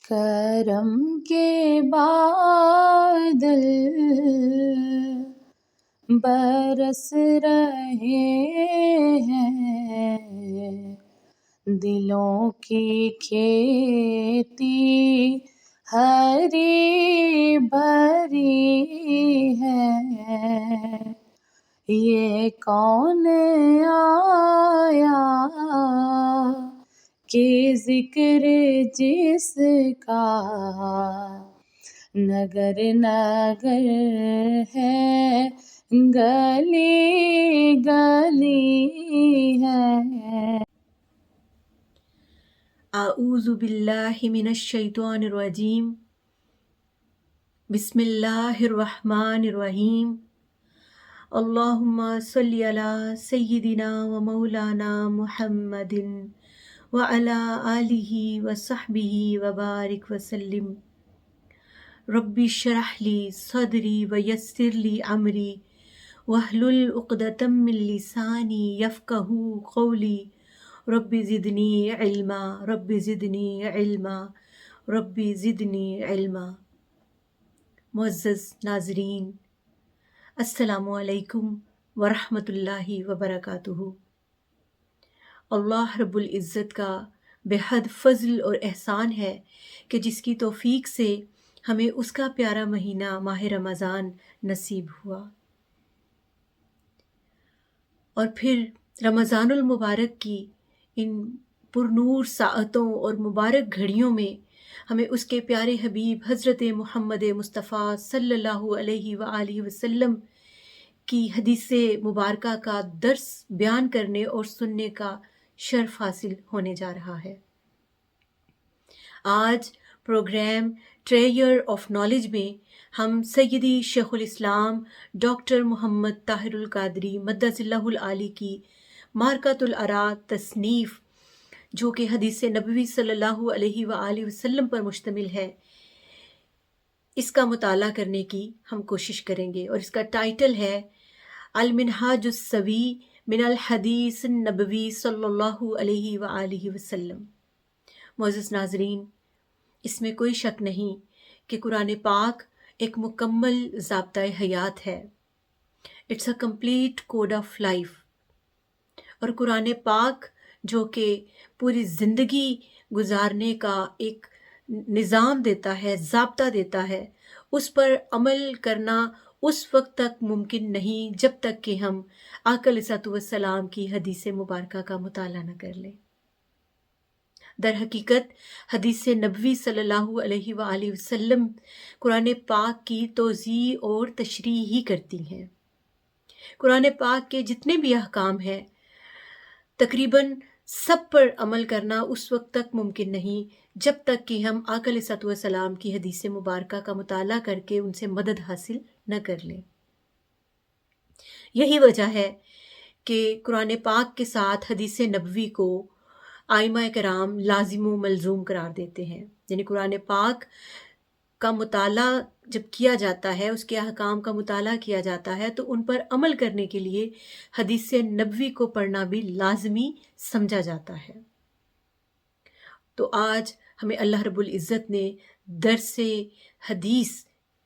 کرم کے بادل برس رہے ہیں، دلوں کی کھیتی ہری بھری ہے، یہ کون آیا کہ ذکر جس کا نگر نگر ہے، گلی گلی ہے۔ اعوذ باللہ من الشیطان الرجیم، بسم اللہ الرحمن الرحیم۔ اللہم صلی علی سیدنا و مولانا محمد وعلی آلہ وصحبہ وبارک وسلم۔ رب اشرح لی صدری ویسر لی امری واحلل عقدۃ من لسانی یفقہوا قولی۔ رب زدنی علما، رب زدنی علما، رب زدنی علما۔ معزز ناظرین، السلام علیکم ورحمۃ اللہ وبرکاتہ۔ اللہ رب العزت کا بے حد فضل اور احسان ہے کہ جس کی توفیق سے ہمیں اس کا پیارا مہینہ ماہ رمضان نصیب ہوا، اور پھر رمضان المبارک کی ان پرنور ساعتوں اور مبارک گھڑیوں میں ہمیں اس کے پیارے حبیب حضرت محمد مصطفیٰ صلی اللہ علیہ وآلہ وسلم کی حدیث مبارکہ کا درس بیان کرنے اور سننے کا شرف حاصل ہونے جا رہا ہے۔ آج پروگرام ٹریئر آف نالج میں ہم سیدی شیخ الاسلام ڈاکٹر محمد طاہر القادری مدث اللہ العالی کی معرکۃ الآراء تصنیف، جو کہ حدیث نبوی صلی اللہ علیہ وآلہ وسلم پر مشتمل ہے، اس کا مطالعہ کرنے کی ہم کوشش کریں گے، اور اس کا ٹائٹل ہے المنہاج السوی من الحدیث النبوی صلی اللہ علیہ وآلہ وسلم۔ معزز ناظرین، اس میں کوئی شک نہیں کہ قرآن پاک ایک مکمل ضابطۂ حیات ہے۔ It's a complete code of life. اور قرآن پاک جو کہ پوری زندگی گزارنے کا ایک نظام دیتا ہے، ضابطہ دیتا ہے، اس پر عمل کرنا اس وقت تک ممکن نہیں جب تک کہ ہم آقا علیہ الصلوۃ والسلام کی حدیث مبارکہ کا مطالعہ نہ کر لیں۔ در حقیقت حدیث نبوی صلی اللہ علیہ وآلہ وسلم قرآن پاک کی توضیح اور تشریح ہی کرتی ہیں۔ قرآن پاک کے جتنے بھی احکام ہیں، تقریباً سب پر عمل کرنا اس وقت تک ممکن نہیں جب تک کہ ہم آقا علیہ الصلوۃ والسلام کی حدیث مبارکہ کا مطالعہ کر کے ان سے مدد حاصل نہ کر لیں۔ یہی وجہ ہے کہ قرآن پاک کے ساتھ حدیث نبوی کو ائمہ کرام لازم و ملزوم قرار دیتے ہیں، یعنی قرآن پاک کا مطالعہ جب کیا جاتا ہے، اس کے احکام کا مطالعہ کیا جاتا ہے، تو ان پر عمل کرنے کے لیے حدیث نبوی کو پڑھنا بھی لازمی سمجھا جاتا ہے۔ تو آج ہمیں اللہ رب العزت نے درس حدیث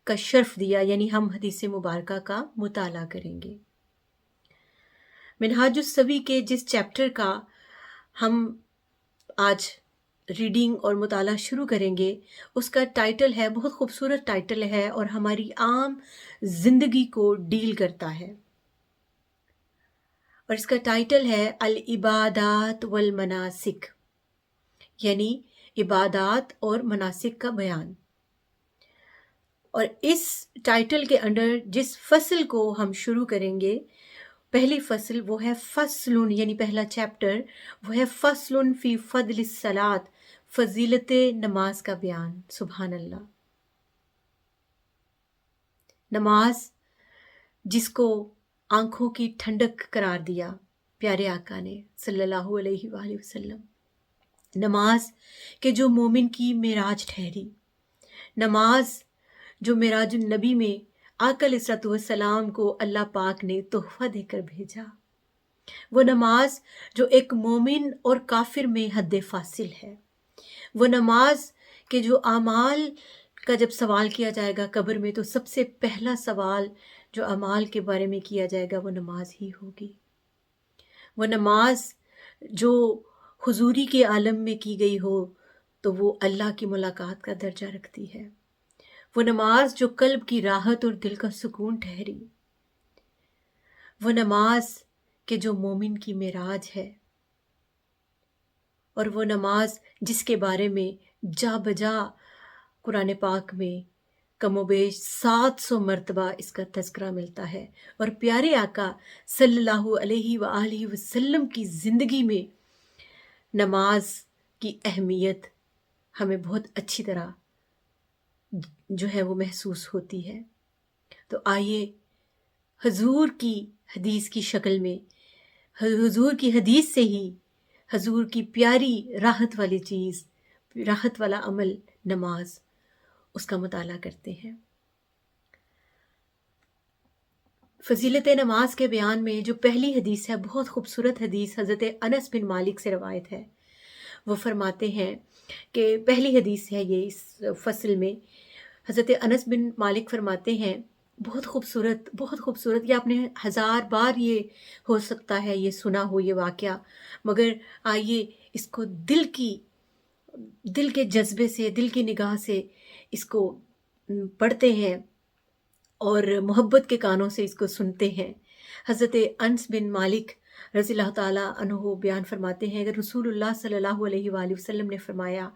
کا شرف دیا، یعنی ہم حدیث مبارکہ کا مطالعہ کریں گے۔ منہاج السوی کے جس چیپٹر کا ہم آج ریڈنگ اور مطالعہ شروع کریں گے، اس کا ٹائٹل ہے، بہت خوبصورت ٹائٹل ہے اور ہماری عام زندگی کو ڈیل کرتا ہے، اور اس کا ٹائٹل ہے العبادات والمناسک، یعنی عبادات اور مناسک کا بیان۔ اور اس ٹائٹل کے انڈر جس فصل کو ہم شروع کریں گے، پہلی فصل وہ ہے فصل، یعنی پہلا چیپٹر وہ ہے فصل فی فضل الصلاۃ، فضیلت نماز کا بیان۔ سبحان اللہ۔ نماز جس کو آنکھوں کی ٹھنڈک قرار دیا پیارے آقا نے صلی اللہ علیہ وآلہ وسلم، نماز کہ جو مومن کی معراج ٹھہری، نماز جو معراج النبی میں آقا علیہ الصلوۃ والسلام کو اللہ پاک نے تحفہ دے کر بھیجا، وہ نماز جو ایک مومن اور کافر میں حد فاصل ہے، وہ نماز کہ جو اعمال کا جب سوال کیا جائے گا قبر میں تو سب سے پہلا سوال جو اعمال کے بارے میں کیا جائے گا وہ نماز ہی ہوگی۔ وہ نماز جو حضوری کے عالم میں کی گئی ہو تو وہ اللہ کی ملاقات کا درجہ رکھتی ہے۔ وہ نماز جو قلب کی راحت اور دل کا سکون ٹھہری، وہ نماز کہ جو مومن کی معراج ہے، اور وہ نماز جس کے بارے میں جا بجا قرآن پاک میں کم و بیش 700 مرتبہ اس کا تذکرہ ملتا ہے، اور پیارے آقا صلی اللہ علیہ وآلہ وسلم کی زندگی میں نماز کی اہمیت ہمیں بہت اچھی طرح جو ہے وہ محسوس ہوتی ہے۔ تو آئیے حضور کی حدیث کی شکل میں، حضور کی حدیث سے ہی حضور کی پیاری راحت والی چیز، راحت والا عمل نماز، اس کا مطالعہ کرتے ہیں۔ فضیلت نماز کے بیان میں جو پہلی حدیث ہے، بہت خوبصورت حدیث حضرت انس بن مالک سے روایت ہے۔ وہ فرماتے ہیں کہ پہلی حدیث ہے یہ اس فصل میں، حضرت انس بن مالک فرماتے ہیں، بہت خوبصورت، بہت خوبصورت، یہ آپ نے 1000 بار یہ ہو سکتا ہے یہ سنا ہو یہ واقعہ، مگر آئیے اس کو دل کے جذبے سے، دل کی نگاہ سے اس کو پڑھتے ہیں اور محبت کے کانوں سے اس کو سنتے ہیں۔ حضرت انس بن مالک رضی اللہ تعالیٰ عنہ بیان فرماتے ہیں کہ رسول اللہ صلی اللہ علیہ وآلہ وسلم نے فرمایا،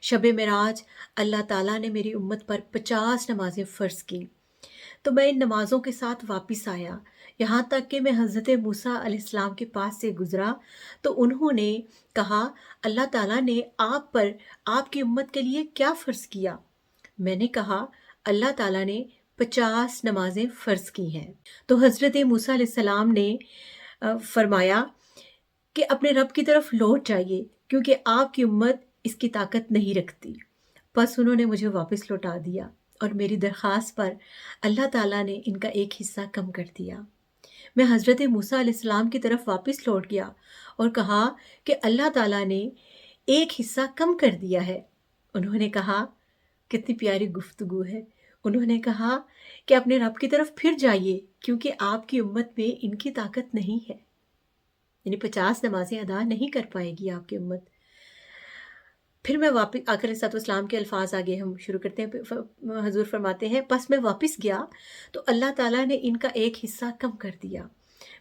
شب معراج اللہ تعالیٰ نے میری امت پر 50 نمازیں فرض کی، تو میں ان نمازوں کے ساتھ واپس آیا، یہاں تک کہ میں حضرت موسیٰ علیہ السلام کے پاس سے گزرا تو انہوں نے کہا، اللہ تعالیٰ نے آپ پر آپ کی امت کے لیے کیا فرض کیا؟ میں نے کہا، اللہ تعالیٰ نے 50 نمازیں فرض کی ہیں۔ تو حضرت موسیٰ علیہ السلام نے فرمایا کہ اپنے رب کی طرف لوٹ جائیے کیونکہ آپ کی امت اس کی طاقت نہیں رکھتی۔ پس انہوں نے مجھے واپس لوٹا دیا اور میری درخواست پر اللہ تعالیٰ نے ان کا ایک حصہ کم کر دیا۔ میں حضرت موسیٰ علیہ السلام کی طرف واپس لوٹ گیا اور کہا کہ اللہ تعالیٰ نے ایک حصہ کم کر دیا ہے۔ انہوں نے کہا، کتنی پیاری گفتگو ہے، انہوں نے کہا کہ اپنے رب کی طرف پھر جائیے کیونکہ آپ کی امت میں ان کی طاقت نہیں ہے، یعنی 50 نمازیں ادا نہیں کر پائے گی آپ کی امت۔ پھر میں واپس آقا علیہ السلام کے الفاظ آگے ہم شروع کرتے ہیں۔ حضور فرماتے ہیں، پس میں واپس گیا تو اللہ تعالیٰ نے ان کا ایک حصہ کم کر دیا۔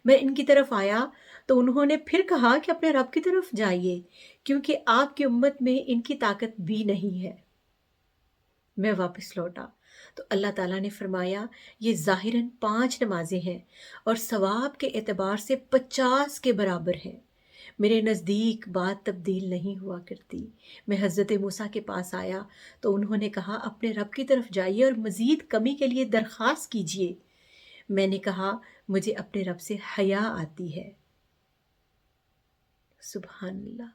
میں ان کی طرف آیا تو انہوں نے پھر کہا کہ اپنے رب کی طرف جائیے کیونکہ آپ کی امت میں ان کی طاقت بھی نہیں ہے۔ میں واپس لوٹا تو اللہ تعالیٰ نے فرمایا، یہ ظاہراً 5 نمازیں ہیں اور ثواب کے اعتبار سے 50 کے برابر ہیں، میرے نزدیک بات تبدیل نہیں ہوا کرتی۔ میں حضرت موسیٰ کے پاس آیا تو انہوں نے کہا، اپنے رب کی طرف جائیے اور مزید کمی کے لیے درخواست کیجیے۔ میں نے کہا، مجھے اپنے رب سے حیا آتی ہے۔ سبحان اللہ،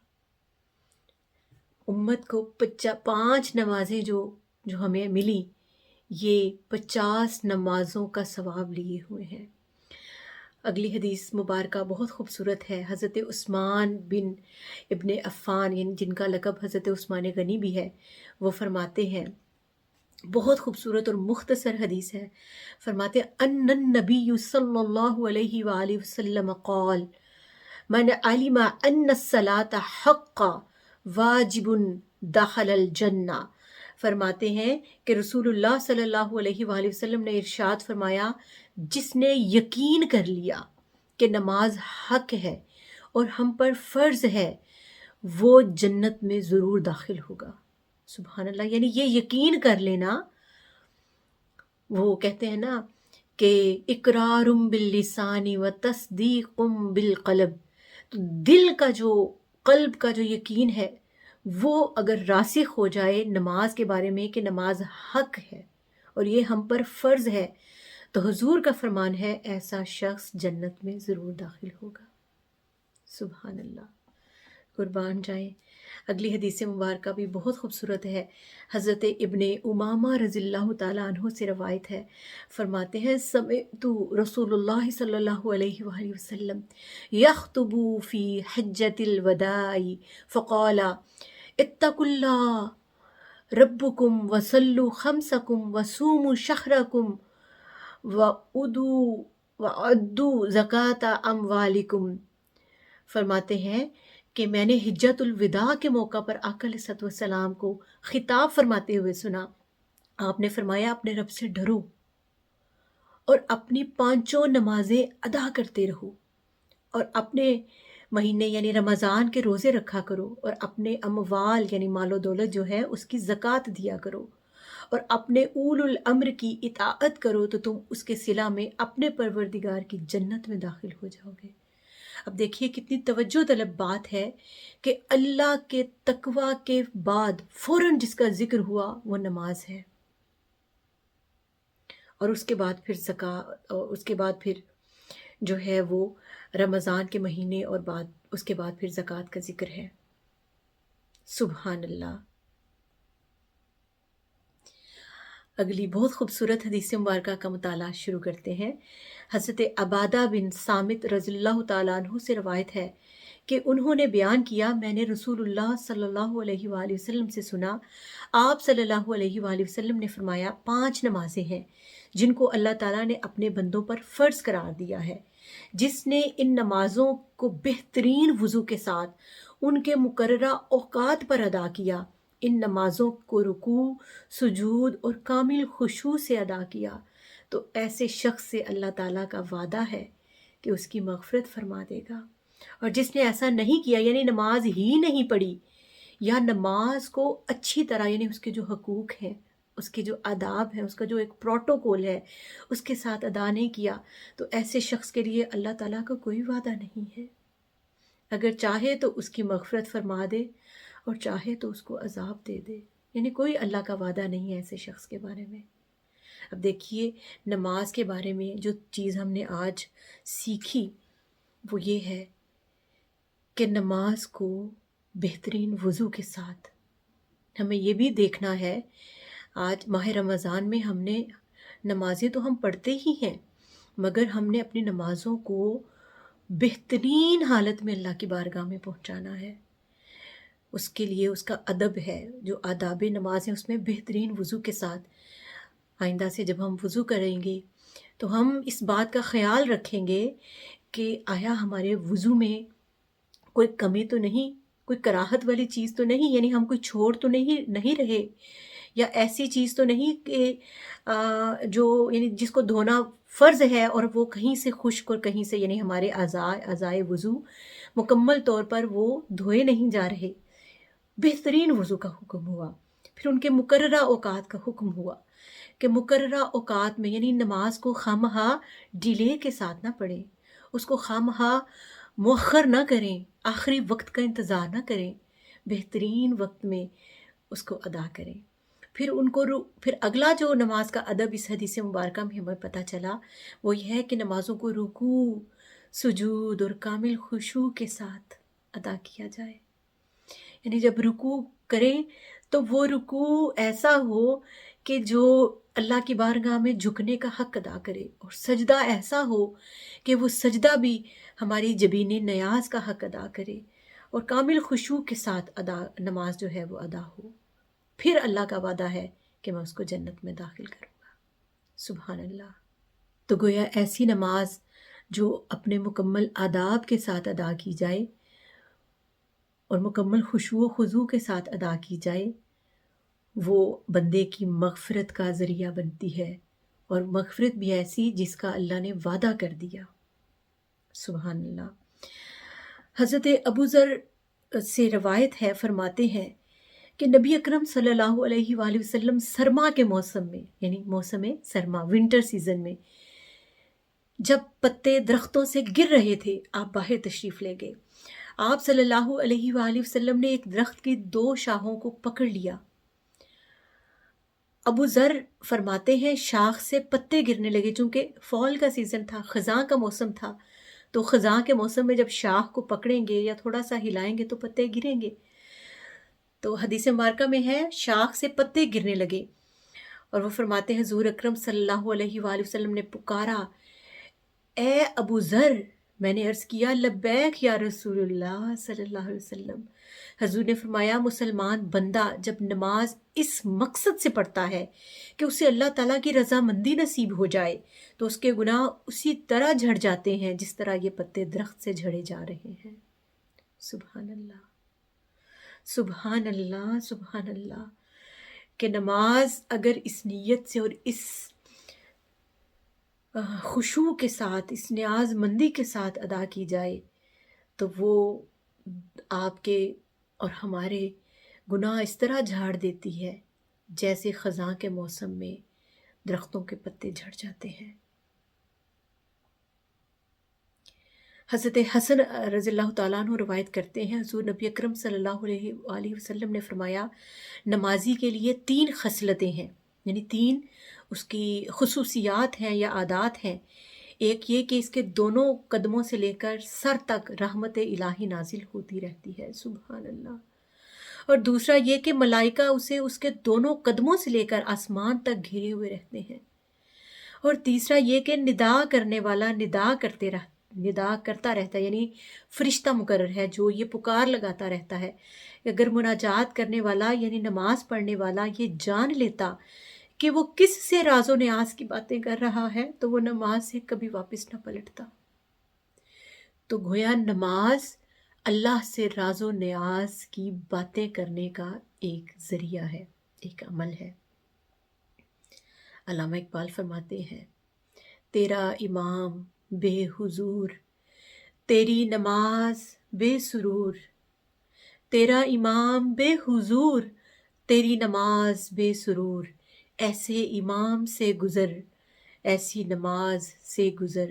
امت کو 5 نمازیں جو ہمیں ملی، یہ 50 نمازوں کا ثواب لیے ہوئے ہیں۔ اگلی حدیث مبارکہ بہت خوبصورت ہے، حضرت عثمان بن ابن عفان، یعنی جن کا لقب حضرت عثمان غنی بھی ہے، وہ فرماتے ہیں، بہت خوبصورت اور مختصر حدیث ہے، فرماتے ہیں، ان النبی صلی اللہ علیہ وآلہ وسلم قال، من علم ان الصلاۃ حق واجب دخل الجنہ۔ فرماتے ہیں کہ رسول اللہ صلی اللہ علیہ وآلہ وسلم نے ارشاد فرمایا، جس نے یقین کر لیا کہ نماز حق ہے اور ہم پر فرض ہے، وہ جنت میں ضرور داخل ہوگا۔ سبحان اللہ، یعنی یہ یقین کر لینا، وہ کہتے ہیں نا کہ اقرار باللسان و تصدیق بالقلب، تو دل کا جو، قلب کا جو یقین ہے وہ اگر راسخ ہو جائے نماز کے بارے میں کہ نماز حق ہے اور یہ ہم پر فرض ہے، تو حضور کا فرمان ہے ایسا شخص جنت میں ضرور داخل ہوگا۔ سبحان اللہ، قربان جائیں۔ اگلی حدیث مبارکہ بھی بہت خوبصورت ہے، حضرت ابن امامہ رضی اللہ تعالیٰ عنہ سے روایت ہے، فرماتے ہیں، سمعت رسول اللہ صلی اللہ علیہ وآلہ وسلم یخطب فی حجۃ الوداع فقال اتقوا اللہ ربکم وصلو خمسکم وصوموا شہرکم وعدوا زکات اموالکم۔ فرماتے ہیں کہ میں نے حجت الوداع کے موقع پر آقا علیہ الصلوۃ والسلام کو خطاب فرماتے ہوئے سنا۔ آپ نے فرمایا اپنے رب سے ڈرو اور اپنی پانچوں نمازیں ادا کرتے رہو، اور اپنے مہینے یعنی رمضان کے روزے رکھا کرو، اور اپنے اموال یعنی مال و دولت جو ہے اس کی زکوٰۃ دیا کرو، اور اپنے اول الامر کی اطاعت کرو تو تم اس کے صلہ میں اپنے پروردگار کی جنت میں داخل ہو جاؤ گے۔ اب دیکھیے کتنی توجہ طلب بات ہے کہ اللہ کے تقوی کے بعد فوراً جس کا ذکر ہوا وہ نماز ہے، اور اس کے بعد پھر اور اس کے بعد پھر جو ہے وہ رمضان کے مہینے، اور اس کے بعد پھر زکوٰۃ کا ذکر ہے۔ سبحان اللہ۔ اگلی بہت خوبصورت حدیث مبارکہ کا مطالعہ شروع کرتے ہیں۔ حضرت عبادہ بن صامت رضی اللہ تعالیٰ عنہ سے روایت ہے کہ انہوں نے بیان کیا، میں نے رسول اللہ صلی اللہ علیہ وآلہ وسلم سے سنا، آپ صلی اللہ علیہ وآلہ وسلم نے فرمایا 5 نمازیں ہیں جن کو اللہ تعالیٰ نے اپنے بندوں پر فرض قرار دیا ہے، جس نے ان نمازوں کو بہترین وضو کے ساتھ ان کے مقررہ اوقات پر ادا کیا، ان نمازوں کو رکوع، سجود اور کامل خشوع سے ادا کیا، تو ایسے شخص سے اللہ تعالیٰ کا وعدہ ہے کہ اس کی مغفرت فرما دے گا۔ اور جس نے ایسا نہیں کیا، یعنی نماز ہی نہیں پڑھی، یا نماز کو اچھی طرح یعنی اس کے جو حقوق ہیں، اس کے جو آداب ہیں، اس کا جو ایک پروٹوکول ہے اس کے ساتھ ادا نہیں کیا، تو ایسے شخص کے لیے اللہ تعالیٰ کا کوئی وعدہ نہیں ہے۔ اگر چاہے تو اس کی مغفرت فرما دے، اور چاہے تو اس کو عذاب دے دے، یعنی کوئی اللہ کا وعدہ نہیں ہے ایسے شخص کے بارے میں۔ اب دیکھیے نماز کے بارے میں جو چیز ہم نے آج سیکھی وہ یہ ہے کہ نماز کو بہترین وضو کے ساتھ ہمیں یہ بھی دیکھنا ہے۔ آج ماہ رمضان میں ہم نے نمازیں تو ہم پڑھتے ہی ہیں، مگر ہم نے اپنی نمازوں کو بہترین حالت میں اللہ کی بارگاہ میں پہنچانا ہے۔ اس کے لیے اس کا ادب ہے، جو آداب نماز ہیں اس میں بہترین وضو کے ساتھ۔ آئندہ سے جب ہم وضو کریں گے تو ہم اس بات کا خیال رکھیں گے کہ آیا ہمارے وضو میں کوئی کمی تو نہیں، کوئی کراہت والی چیز تو نہیں، یعنی ہم کوئی چھوڑ تو نہیں رہے، یا ایسی چیز تو نہیں کہ جو یعنی جس کو دھونا فرض ہے اور وہ کہیں سے خشک اور کہیں سے یعنی ہمارے اعضائے وضو مکمل طور پر وہ دھوئے نہیں جا رہے۔ بہترین وضو کا حکم ہوا، پھر ان کے مقررہ اوقات کا حکم ہوا کہ مقررہ اوقات میں یعنی نماز کو خواہ ڈیلے کے ساتھ نہ پڑھیں، اس کو خواہ مؤخر نہ کریں، آخری وقت کا انتظار نہ کریں، بہترین وقت میں اس کو ادا کریں۔ پھر اگلا جو نماز کا ادب اس حدیث مبارکہ میں ہمیں پتہ چلا وہ یہ ہے کہ نمازوں کو رکوع، سجود اور کامل خشوع کے ساتھ ادا کیا جائے۔ یعنی جب رکوع کریں تو وہ رکوع ایسا ہو کہ جو اللہ کی بارگاہ میں جھکنے کا حق ادا کرے، اور سجدہ ایسا ہو کہ وہ سجدہ بھی ہماری جبین نیاز کا حق ادا کرے، اور کامل خشوع کے ساتھ نماز جو ہے وہ ادا ہو۔ پھر اللہ کا وعدہ ہے کہ میں اس کو جنت میں داخل کروں گا۔ سبحان اللہ۔ تو گویا ایسی نماز جو اپنے مکمل آداب کے ساتھ ادا کی جائے اور مکمل خشوع و خضوع کے ساتھ ادا کی جائے، وہ بندے کی مغفرت کا ذریعہ بنتی ہے، اور مغفرت بھی ایسی جس کا اللہ نے وعدہ کر دیا۔ سبحان اللہ۔ حضرت ابو ذر سے روایت ہے، فرماتے ہیں کہ نبی اکرم صلی اللہ علیہ وآلہ وسلم سرما کے موسم میں یعنی موسم سرما ونٹر سیزن میں جب پتے درختوں سے گر رہے تھے، آپ باہر تشریف لے گئے۔ آپ صلی اللہ علیہ وآلہ وسلم نے ایک درخت کی 2 شاخوں کو پکڑ لیا۔ ابو ذر فرماتے ہیں شاخ سے پتے گرنے لگے، چونکہ فال کا سیزن تھا، خزاں کا موسم تھا، تو خزاں کے موسم میں جب شاخ کو پکڑیں گے یا تھوڑا سا ہلائیں گے تو پتے گریں گے۔ تو حدیث مبارکہ میں ہے شاخ سے پتے گرنے لگے، اور وہ فرماتے ہیں حضور اکرم صلی اللہ علیہ وآلہ وسلم نے پکارا، اے ابو ذر، میں نے عرض کیا لبیک یا رسول اللہ صلی اللہ علیہ وسلم۔ حضور نے فرمایا مسلمان بندہ جب نماز اس مقصد سے پڑھتا ہے کہ اسے اللہ تعالیٰ کی رضامندی نصیب ہو جائے تو اس کے گناہ اسی طرح جھڑ جاتے ہیں جس طرح یہ پتے درخت سے جھڑے جا رہے ہیں۔ سبحان اللہ، سبحان اللہ، سبحان اللہ، کہ نماز اگر اس نیت سے اور اس خشوع کے ساتھ، اس نیاز مندی کے ساتھ ادا کی جائے تو وہ آپ کے اور ہمارے گناہ اس طرح جھاڑ دیتی ہے جیسے خزاں کے موسم میں درختوں کے پتے جھڑ جاتے ہیں۔ حضرت حسن رضی اللہ تعالیٰ عنہ روایت کرتے ہیں حضور نبی اکرم صلی اللہ علیہ وآلہ وسلم نے فرمایا نمازی کے لیے 3 خصلتیں ہیں، یعنی 3 اس کی خصوصیات ہیں یا عادات ہیں۔ ایک یہ کہ اس کے دونوں قدموں سے لے کر سر تک رحمت الہی نازل ہوتی رہتی ہے، سبحان اللہ۔ اور دوسرا یہ کہ ملائکہ اسے اس کے دونوں قدموں سے لے کر آسمان تک گھیرے ہوئے رہتے ہیں۔ اور تیسرا یہ کہ ندا کرنے والا ندا کرتا رہتا ہے، یعنی فرشتہ مقرر ہے جو یہ پکار لگاتا رہتا ہے۔ اگر مناجات کرنے والا یعنی نماز پڑھنے والا یہ جان لیتا کہ وہ کس سے راز و نیاز کی باتیں کر رہا ہے تو وہ نماز سے کبھی واپس نہ پلٹتا۔ تو گویا نماز اللہ سے راز و نیاز کی باتیں کرنے کا ایک ذریعہ ہے، ایک عمل ہے۔ علامہ اقبال فرماتے ہیں تیرا امام بے حضور تیری نماز بے سرور، تیرا امام بے حضور تیری نماز بے سرور، ایسے امام سے گزر ایسی نماز سے گزر،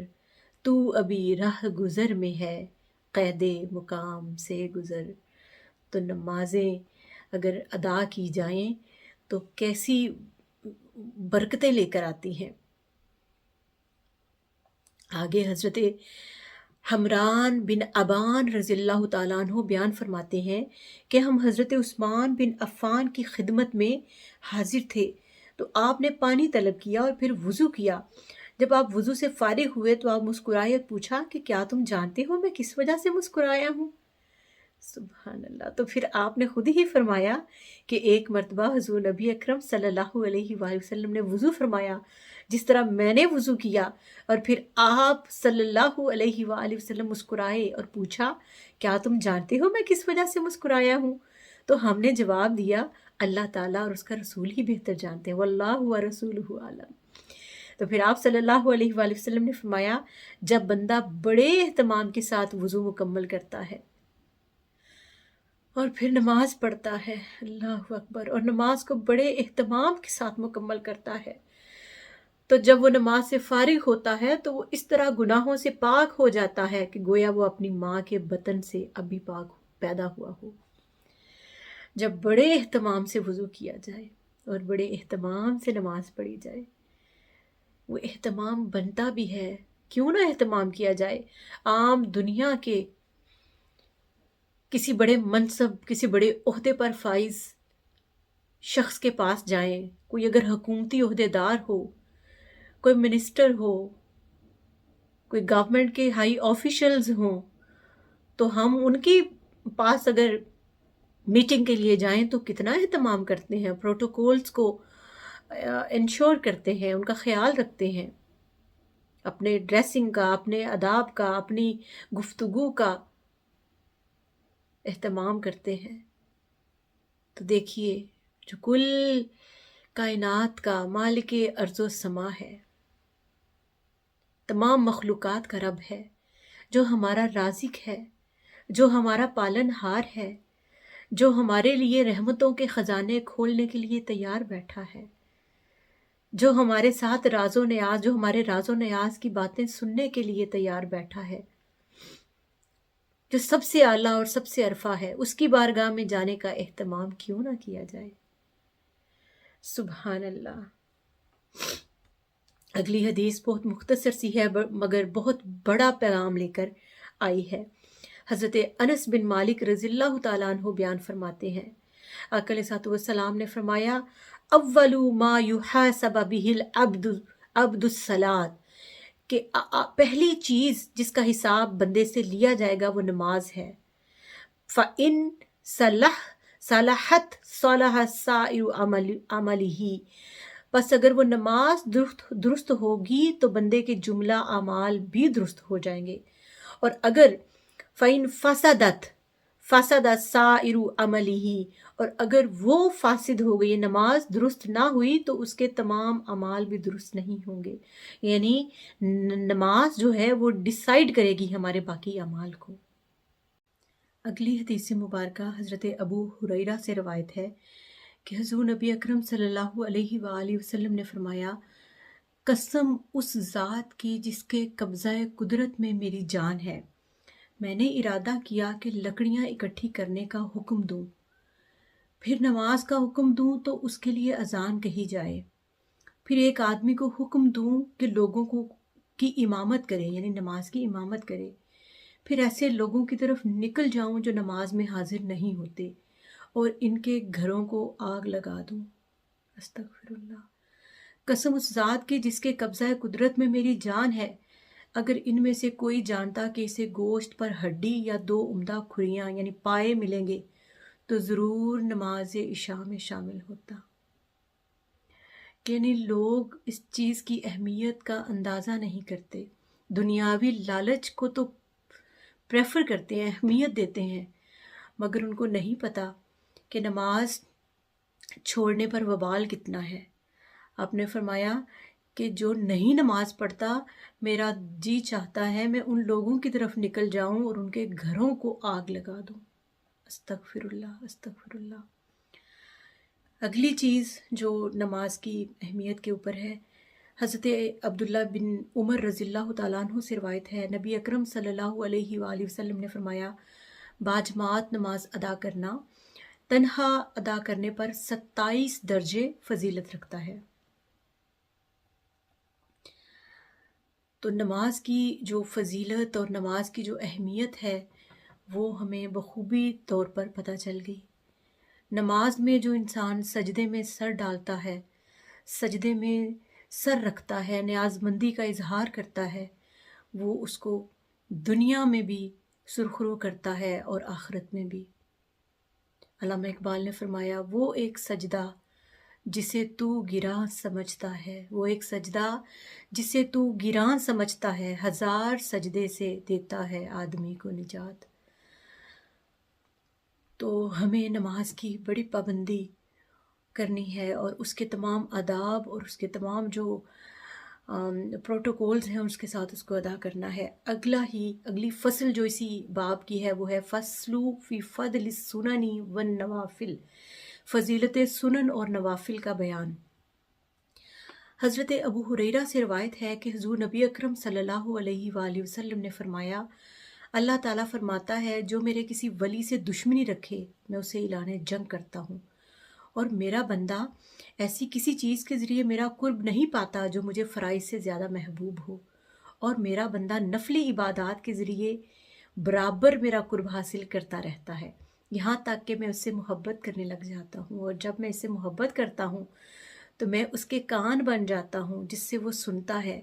تو ابھی راہ گزر میں ہے قید مقام سے گزر۔ تو نمازیں اگر ادا کی جائیں تو کیسی برکتیں لے کر آتی ہیں۔ آگے حضرت حمران بن ابان رضی اللہ تعالیٰ عنہ بیان فرماتے ہیں کہ ہم حضرت عثمان بن عفان کی خدمت میں حاضر تھے تو آپ نے پانی طلب کیا اور پھر وضو کیا۔ جب آپ وضو سے فارغ ہوئے تو آپ مسکرائے اور پوچھا کہ کیا تم جانتے ہو میں کس وجہ سے مسکرایا ہوں؟ سبحان اللہ۔ تو پھر آپ نے خود ہی فرمایا کہ ایک مرتبہ حضور نبی اکرم صلی اللہ علیہ وآلہ وسلم نے وضو فرمایا جس طرح میں نے وضو کیا، اور پھر آپ صلی اللہ علیہ وآلہ وسلم مسکرائے اور پوچھا کیا تم جانتے ہو میں کس وجہ سے مسکرایا ہوں؟ تو ہم نے جواب دیا اللہ تعالیٰ اور اس کا رسول ہی بہتر جانتے ہیں، واللہ ورسولہ اعلم۔ تو پھر آپ صلی اللہ علیہ وآلہ وسلم نے فرمایا جب بندہ بڑے اہتمام کے ساتھ وضو مکمل کرتا ہے اور پھر نماز پڑھتا ہے، اللہ اکبر، اور نماز کو بڑے اہتمام کے ساتھ مکمل کرتا ہے، تو جب وہ نماز سے فارغ ہوتا ہے تو وہ اس طرح گناہوں سے پاک ہو جاتا ہے کہ گویا وہ اپنی ماں کے بطن سے ابھی پاک پیدا ہوا ہو۔ جب بڑے اہتمام سے وضو کیا جائے اور بڑے اہتمام سے نماز پڑھی جائے، وہ اہتمام بنتا بھی ہے، کیوں نہ اہتمام کیا جائے۔ عام دنیا کے کسی بڑے منصب، کسی بڑے عہدے پر فائز شخص کے پاس جائیں، کوئی اگر حکومتی عہدے دار ہو، کوئی منسٹر ہو، کوئی گورنمنٹ کے ہائی آفیشلز ہوں، تو ہم ان کے پاس اگر میٹنگ کے لیے جائیں تو کتنا اہتمام کرتے ہیں، پروٹوکولز کو انشور کرتے ہیں، ان کا خیال رکھتے ہیں، اپنے ڈریسنگ کا، اپنے آداب کا، اپنی گفتگو کا اہتمام کرتے ہیں۔ تو دیکھیے جو کل کائنات کا مالک ارض و سما ہے، تمام مخلوقات کا رب ہے، جو ہمارا رازق ہے، جو ہمارا پالن ہار ہے، جو ہمارے لیے رحمتوں کے خزانے کھولنے کے لیے تیار بیٹھا ہے، جو ہمارے ساتھ راز و نیاز، جو ہمارے راز و نیاز کی باتیں سننے کے لیے تیار بیٹھا ہے، جو سب سے اعلیٰ اور سب سے عرفہ ہے، اس کی بارگاہ میں جانے کا اہتمام کیوں نہ کیا جائے۔ سبحان اللہ۔ اگلی حدیث بہت مختصر سی ہے مگر بہت بڑا پیغام لے کر آئی ہے۔ حضرت انس بن مالک رضی اللہ تعالیٰ عنہ بیان فرماتے ہیں آقا علیہ السلام نے فرمایا اول ما یحاسب بہ العبد الصلاۃ، کہ پہلی چیز جس کا حساب بندے سے لیا جائے گا وہ نماز ہے. فَإِن صَلَحَتْ صَلَحَ سَائِرُ عَمَلِهِ، بس اگر وہ نماز درست ہوگی تو بندے کے جملہ اعمال بھی درست ہو جائیں گے. اور اگر فَإِن فَسَدَ سَائِرُ عَمَلِهِ، اور اگر وہ فاسد ہو گئی، نماز درست نہ ہوئی، تو اس کے تمام اعمال بھی درست نہیں ہوں گے. یعنی نماز جو ہے وہ ڈیسائیڈ کرے گی ہمارے باقی اعمال کو. اگلی حدیث مبارکہ حضرت ابو ہریرہ سے روایت ہے کہ حضور نبی اکرم صلی اللہ علیہ وآلہ وسلم نے فرمایا، قسم اس ذات کی جس کے قبضہ قدرت میں میری جان ہے، میں نے ارادہ کیا کہ لکڑیاں اکٹھی کرنے کا حکم دوں، پھر نماز کا حکم دوں تو اس کے لیے اذان کہی جائے، پھر ایک آدمی کو حکم دوں کہ لوگوں کی امامت کرے، یعنی نماز کی امامت کرے، پھر ایسے لوگوں کی طرف نکل جاؤں جو نماز میں حاضر نہیں ہوتے اور ان کے گھروں کو آگ لگا دوں. استغفر اللہ. قسم اس ذات کی جس کے قبضہ قدرت میں میری جان ہے، اگر ان میں سے کوئی جانتا کہ اسے گوشت پر ہڈی یا 2 عمدہ کھریاں یعنی پائے ملیں گے تو ضرور نماز عشاء میں شامل ہوتا. یعنی لوگ اس چیز کی اہمیت کا اندازہ نہیں کرتے، دنیاوی لالچ کو تو پریفر کرتے ہیں، اہمیت دیتے ہیں، مگر ان کو نہیں پتہ کہ نماز چھوڑنے پر وبال کتنا ہے. آپ نے فرمایا کہ جو نہیں نماز پڑھتا، میرا جی چاہتا ہے میں ان لوگوں کی طرف نکل جاؤں اور ان کے گھروں کو آگ لگا دوں. استغفر اللہ، استغفر اللہ. اگلی چیز جو نماز کی اہمیت کے اوپر ہے، حضرت عبداللہ بن عمر رضی اللہ تعالیٰ عنہ سے روایت ہے، نبی اکرم صلی اللہ علیہ وآلہ وسلم نے فرمایا، باجماعت نماز ادا کرنا تنہا ادا کرنے پر 27 درجے فضیلت رکھتا ہے. تو نماز کی جو فضیلت اور نماز کی جو اہمیت ہے وہ ہمیں بخوبی طور پر پتہ چل گئی. نماز میں جو انسان سجدے میں سر ڈالتا ہے، سجدے میں سر رکھتا ہے، نیاز مندی کا اظہار کرتا ہے، وہ اس کو دنیا میں بھی سرخرو کرتا ہے اور آخرت میں بھی. علامہ اقبال نے فرمایا، وہ ایک سجدہ جسے تو گراں سمجھتا ہے، وہ ایک سجدہ جسے تو گراں سمجھتا ہے، 1000 سجدے سے دیتا ہے آدمی کو نجات. تو ہمیں نماز کی بڑی پابندی کرنی ہے اور اس کے تمام آداب اور اس کے تمام جو پروٹوکولز ہیں اس کے ساتھ اس کو ادا کرنا ہے. اگلی فصل جو اسی باب کی ہے وہ ہے فصل فی فضل السنن والنوافل، فضیلت سنن اور نوافل کا بیان. حضرت ابو ہریرہ سے روایت ہے کہ حضور نبی اکرم صلی اللہ علیہ وآلہ وسلم نے فرمایا، اللہ تعالیٰ فرماتا ہے، جو میرے کسی ولی سے دشمنی رکھے میں اسے اعلان جنگ کرتا ہوں، اور میرا بندہ ایسی کسی چیز کے ذریعے میرا قرب نہیں پاتا جو مجھے فرائض سے زیادہ محبوب ہو، اور میرا بندہ نفلی عبادات کے ذریعے برابر میرا قرب حاصل کرتا رہتا ہے، یہاں تک کہ میں اس سے محبت کرنے لگ جاتا ہوں، اور جب میں اس سے محبت کرتا ہوں تو میں اس کے کان بن جاتا ہوں جس سے وہ سنتا ہے،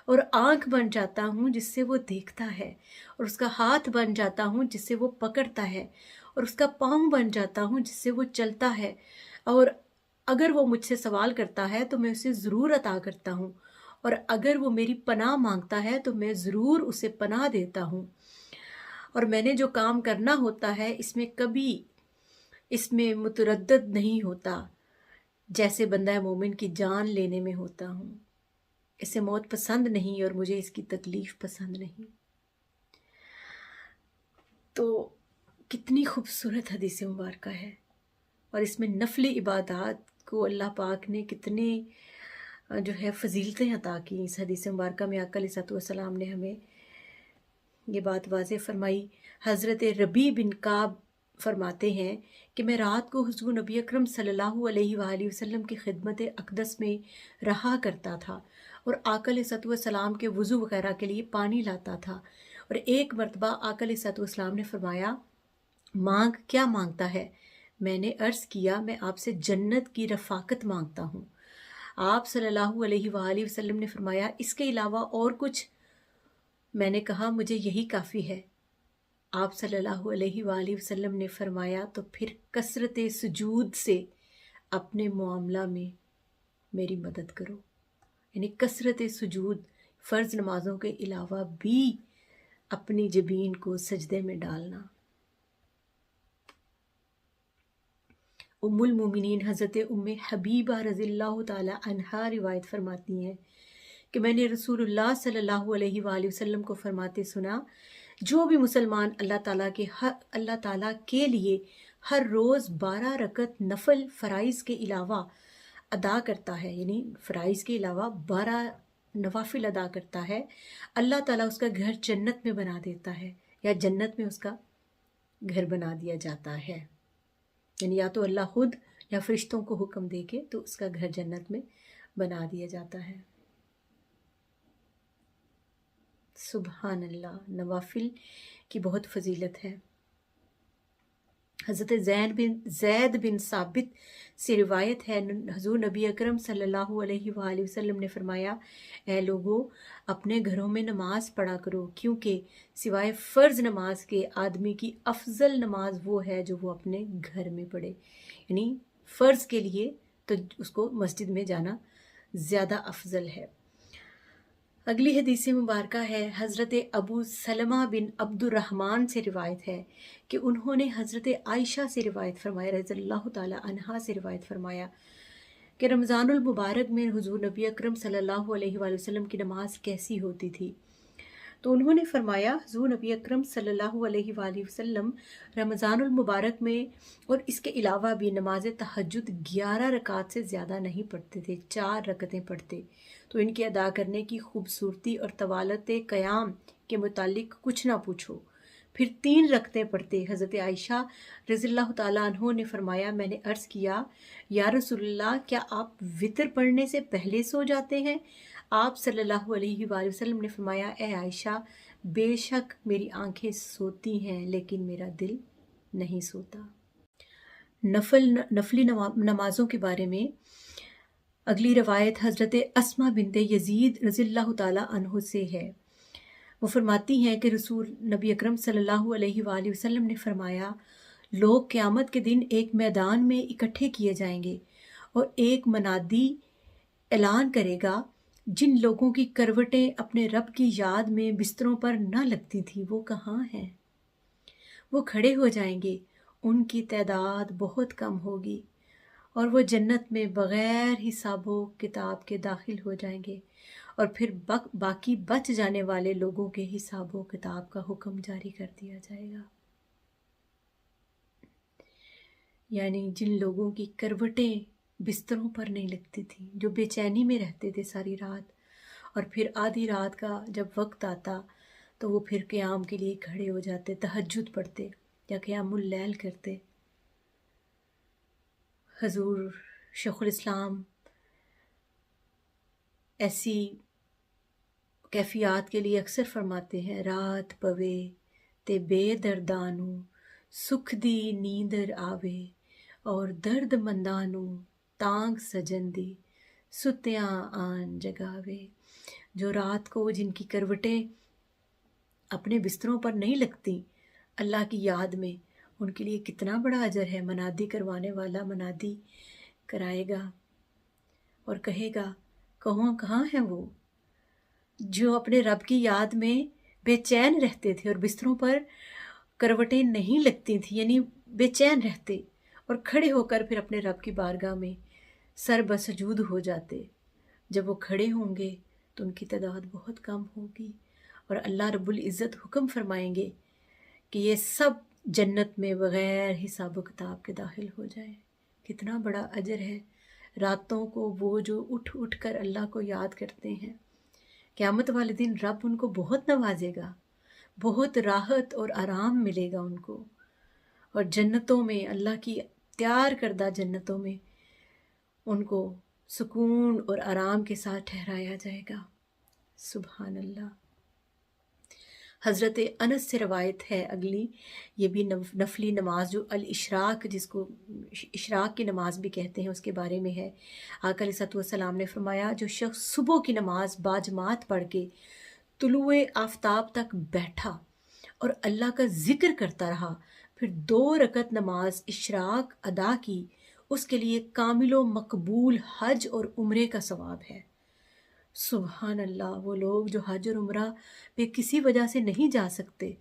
اور آنکھ بن جاتا ہوں جس سے وہ دیکھتا ہے، اور اس کا ہاتھ بن جاتا ہوں جس سے وہ پکڑتا ہے، اور اس کا پاؤں بن جاتا ہوں جس سے وہ چلتا ہے، اور اگر وہ مجھ سے سوال کرتا ہے تو میں اسے ضرور عطا کرتا ہوں، اور اگر وہ میری پناہ مانگتا ہے تو میں ضرور اسے پناہ دیتا ہوں. اور میں نے جو کام کرنا ہوتا ہے اس میں متردد نہیں ہوتا، جیسے بندہ مومن کی جان لینے میں ہوتا ہوں. اسے موت پسند نہیں اور مجھے اس کی تکلیف پسند نہیں. تو کتنی خوبصورت حدیث مبارکہ ہے، اور اس میں نفلی عبادات کو اللہ پاک نے کتنے جو ہے فضیلتیں عطا کی. اس حدیث مبارکہ میں آقا علیہ السلام نے ہمیں یہ بات واضح فرمائی. حضرت ربیع بن کعب فرماتے ہیں کہ میں رات کو حضور نبی اکرم صلی اللہ علیہ وآلہ وسلم کی خدمت اقدس میں رہا کرتا تھا، اور آقا علیہ السلام کے وضو وغیرہ کے لیے پانی لاتا تھا. اور ایک مرتبہ آقا علیہ السلام نے فرمایا، مانگ، کیا مانگتا ہے؟ میں نے عرض کیا، میں آپ سے جنت کی رفاقت مانگتا ہوں. آپ صلی اللہ علیہ وآلہ وسلم نے فرمایا اس کے علاوہ اور کچھ؟ میں نے کہا مجھے یہی کافی ہے۔ آپ صلی اللہ علیہ وآلہ وسلم نے فرمایا تو پھر کثرت سجود سے اپنے معاملہ میں میری مدد کرو، یعنی کثرت سجود، فرض نمازوں کے علاوہ بھی اپنی جبین کو سجدے میں ڈالنا۔ ام المومنین حضرت ام حبیبہ رضی اللہ تعالی عنہا روایت فرماتی ہیں کہ میں نے رسول اللہ صلی اللہ علیہ وآلہ وسلم کو فرماتے سنا، جو بھی مسلمان اللہ تعالیٰ کے لیے ہر روز 12 رکعت نفل فرائض کے علاوہ ادا کرتا ہے، یعنی فرائض کے علاوہ 12 نوافل ادا کرتا ہے، اللہ تعالیٰ اس کا گھر جنت میں بنا دیتا ہے، یا جنت میں اس کا گھر بنا دیا جاتا ہے، یعنی یا تو اللہ خود یا فرشتوں کو حکم دے کے تو اس کا گھر جنت میں بنا دیا جاتا ہے۔ سبحان اللہ، نوافل کی بہت فضیلت ہے۔ حضرت زید بن ثابت سے روایت ہے، حضور نبی اکرم صلی اللہ علیہ وآلہ وسلم نے فرمایا، اے لوگو اپنے گھروں میں نماز پڑھا کرو، کیونکہ سوائے فرض نماز کے آدمی کی افضل نماز وہ ہے جو وہ اپنے گھر میں پڑھے، یعنی فرض کے لیے تو اس کو مسجد میں جانا زیادہ افضل ہے۔ اگلی حدیث مبارکہ ہے حضرت ابو سلمہ بن عبد الرحمن سے روایت ہے کہ انہوں نے حضرت عائشہ سے روایت فرمایا، رضی اللہ تعالی عنہا سے روایت فرمایا کہ رمضان المبارک میں حضور نبی اکرم صلی اللہ علیہ وآلہ وسلم کی نماز کیسی ہوتی تھی؟ تو انہوں نے فرمایا، حضور نبی اکرم صلی اللہ علیہ وآلہ وسلم رمضان المبارک میں اور اس کے علاوہ بھی نماز تہجد 11 رکعات سے زیادہ نہیں پڑھتے تھے، 4 رکعتیں پڑھتے، تو ان کے ادا کرنے کی خوبصورتی اور طوالت قیام کے متعلق کچھ نہ پوچھو۔ پھر 3 رکعتیں پڑھتے۔ حضرت عائشہ رضی اللہ تعالیٰ عنہ نے فرمایا، میں نے عرض کیا، یا رسول اللہ، کیا آپ وطر پڑھنے سے پہلے سو جاتے ہیں؟ آپ صلی اللہ علیہ وآلہ وسلم نے فرمایا، اے عائشہ، بے شک میری آنکھیں سوتی ہیں لیکن میرا دل نہیں سوتا۔ نفلی نمازوں کے بارے میں اگلی روایت حضرت اسماء بنت یزید رضی اللہ تعالیٰ عنہ سے ہے۔ وہ فرماتی ہیں کہ رسول نبی اکرم صلی اللہ علیہ وآلہ وسلم نے فرمایا، لوگ قیامت کے دن ایک میدان میں اکٹھے کیے جائیں گے اور ایک منادی اعلان کرے گا، جن لوگوں کی کروٹیں اپنے رب کی یاد میں بستروں پر نہ لگتی تھیں وہ کہاں ہیں؟ وہ کھڑے ہو جائیں گے، ان کی تعداد بہت کم ہوگی، اور وہ جنت میں بغیر حساب و کتاب کے داخل ہو جائیں گے، اور پھر باقی بچ جانے والے لوگوں کے حساب و کتاب کا حکم جاری کر دیا جائے گا۔ یعنی جن لوگوں کی کروٹیں بستروں پر نہیں لگتی تھیں، جو بے چینی میں رہتے تھے ساری رات، اور پھر آدھی رات کا جب وقت آتا تو وہ پھر قیام کے لیے کھڑے ہو جاتے، تہجد پڑھتے یا قیام اللیل کرتے۔ حضور شیخ الاسلام ایسی کیفیات کے لیے اکثر فرماتے ہیں، رات پوے تے بے دردانو سکھ دی نیندر آوے، اور درد مندانو تانگ سجن دی ستیاں آن جگاوے۔ جو رات کو جن کی کروٹیں اپنے بستروں پر نہیں لگتی اللہ کی یاد میں، ان کے لیے کتنا بڑا اجر ہے۔ منادی کروانے والا منادی کرائے گا اور کہے گا، کہاں ہیں وہ جو اپنے رب کی یاد میں بے چین رہتے تھے اور بستروں پر کروٹیں نہیں لگتی تھیں، یعنی بے چین رہتے اور کھڑے ہو کر پھر اپنے رب کی بارگاہ میں سر بسجود ہو جاتے۔ جب وہ کھڑے ہوں گے تو ان کی تعداد بہت کم ہوگی، اور اللہ رب العزت حکم فرمائیں گے کہ یہ سب جنت میں بغیر حساب و کتاب کے داخل ہو جائیں۔ کتنا بڑا اجر ہے راتوں کو وہ جو اٹھ کر اللہ کو یاد کرتے ہیں۔ قیامت والے دن رب ان کو بہت نوازے گا، بہت راحت اور آرام ملے گا ان کو، اور جنتوں میں، اللہ کی تیار کردہ جنتوں میں ان کو سکون اور آرام کے ساتھ ٹھہرایا جائے گا۔ سبحان اللہ۔ حضرت انس سے روایت ہے اگلی، یہ بھی نفلی نماز جو الاشراق، جس کو اشراق کی نماز بھی کہتے ہیں، اس کے بارے میں ہے۔ آقا علیہ الصلوۃ والسلام نے فرمایا جو شخص صبح کی نماز باجماعت پڑھ کے طلوع آفتاب تک بیٹھا اور اللہ کا ذکر کرتا رہا، پھر 2 رکعت نماز اشراق ادا کی، اس کے لیے کامل و مقبول حج اور عمرے کا ثواب ہے۔ سبحان اللہ، وہ لوگ جو حج اور عمرہ پہ کسی وجہ سے نہیں جا سکتے،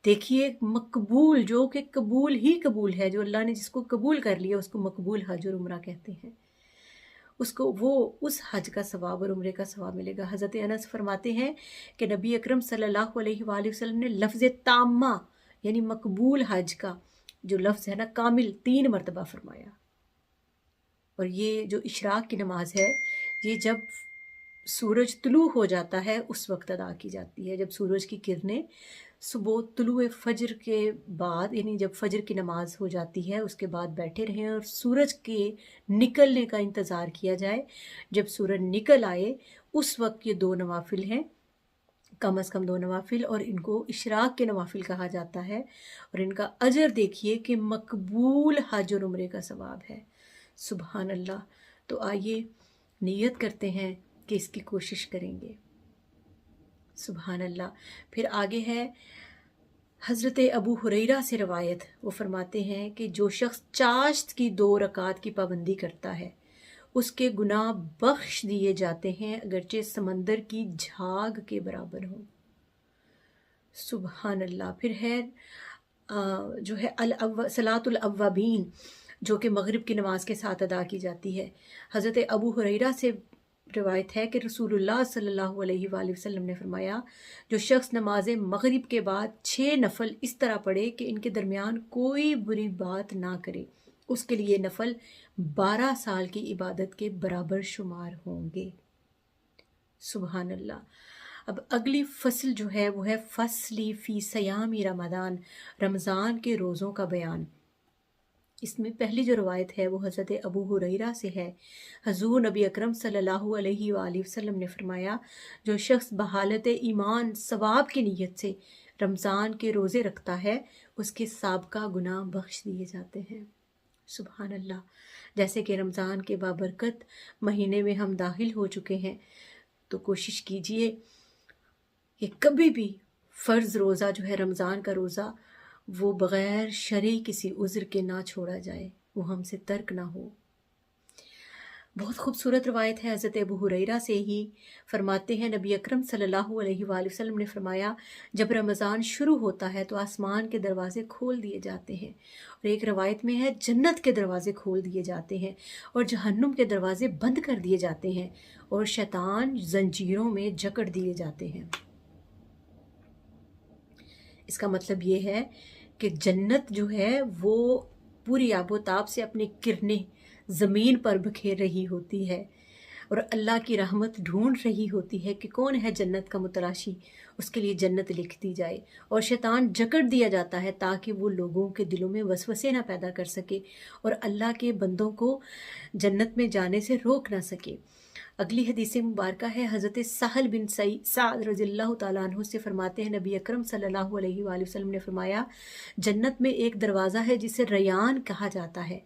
دیکھیے مقبول، جو کہ قبول ہی قبول ہے، جو اللہ نے جس کو قبول کر لیا اس کو مقبول حج اور عمرہ کہتے ہیں، اس کو وہ اس حج کا ثواب اور عمرے کا ثواب ملے گا۔ حضرت انس فرماتے ہیں کہ نبی اکرم صلی اللہ علیہ وآلہ وسلم نے لفظ تامہ یعنی مقبول حج کا جو لفظ ہے نا کامل 3 مرتبہ فرمایا۔ اور یہ جو اشراق کی نماز ہے یہ جب سورج طلوع ہو جاتا ہے اس وقت ادا کی جاتی ہے، جب سورج کی کرنیں صبح طلوع فجر کے بعد، یعنی جب فجر کی نماز ہو جاتی ہے اس کے بعد بیٹھے رہیں اور سورج کے نکلنے کا انتظار کیا جائے۔ جب سورج نکل آئے اس وقت یہ 2 نوافل ہیں، کم از کم 2 نوافل، اور ان کو اشراق کے نوافل کہا جاتا ہے، اور ان کا اجر دیکھیے کہ مقبول حج اور عمرے کا ثواب ہے۔ سبحان اللہ۔ تو آئیے نیت کرتے ہیں کہ اس کی کوشش کریں گے۔ سبحان اللہ۔ پھر آگے ہے حضرت ابو ہریرہ سے روایت، وہ فرماتے ہیں کہ جو شخص چاشت کی 2 رکعات کی پابندی کرتا ہے اس کے گناہ بخش دیے جاتے ہیں اگرچہ سمندر کی جھاگ کے برابر ہوں۔ سبحان اللہ۔ پھر ہے جو ہے صلاۃ الاوابین، جو کہ مغرب کی نماز کے ساتھ ادا کی جاتی ہے۔ حضرت ابو ہریرہ سے روایت ہے کہ رسول اللہ صلی اللہ علیہ وآلہ وسلم نے فرمایا جو شخص نماز مغرب کے بعد 6 نفل اس طرح پڑھے کہ ان کے درمیان کوئی بری بات نہ کرے، اس کے لیے نفل 12 سال کی عبادت کے برابر شمار ہوں گے۔ سبحان اللہ۔ اب اگلی فصل جو ہے وہ ہے فصلی فی صیام رمضان، رمضان کے روزوں کا بیان۔ اس میں پہلی جو روایت ہے وہ حضرت ابو ہریرہ سے ہے۔ حضور نبی اکرم صلی اللہ علیہ وآلہ وسلم نے فرمایا جو شخص بحالت ایمان ثواب کی نیت سے رمضان کے روزے رکھتا ہے اس کے سابقہ گناہ بخش دیے جاتے ہیں۔ سبحان اللہ۔ جیسے کہ رمضان کے بابرکت مہینے میں ہم داخل ہو چکے ہیں تو کوشش کیجئے کہ کبھی بھی فرض روزہ جو ہے رمضان کا روزہ وہ بغیر شرعی کسی عذر کے نہ چھوڑا جائے، وہ ہم سے ترک نہ ہو۔ بہت خوبصورت روایت ہے حضرت ابو ہریرہ سے ہی، فرماتے ہیں نبی اکرم صلی اللہ علیہ وآلہ وسلم نے فرمایا جب رمضان شروع ہوتا ہے تو آسمان کے دروازے کھول دیے جاتے ہیں، اور ایک روایت میں ہے جنت کے دروازے کھول دیے جاتے ہیں اور جہنم کے دروازے بند کر دیے جاتے ہیں اور شیطان زنجیروں میں جکڑ دیے جاتے ہیں۔ اس کا مطلب یہ ہے کہ جنت جو ہے وہ پوری آب و تاب سے اپنی کرنیں زمین پر بکھیر رہی ہوتی ہے اور اللہ کی رحمت ڈھونڈ رہی ہوتی ہے کہ کون ہے جنت کا متلاشی، اس کے لیے جنت لکھ دی جائے، اور شیطان جکڑ دیا جاتا ہے تاکہ وہ لوگوں کے دلوں میں وسوسے نہ پیدا کر سکے اور اللہ کے بندوں کو جنت میں جانے سے روک نہ سکے۔ اگلی حدیث مبارکہ ہے حضرت سہل بن سعد رضی اللہ تعالیٰ عنہ سے، فرماتے ہیں نبی اکرم صلی اللہ علیہ وآلہ وسلم نے فرمایا جنت میں ایک دروازہ ہے جسے ریان کہا جاتا ہے،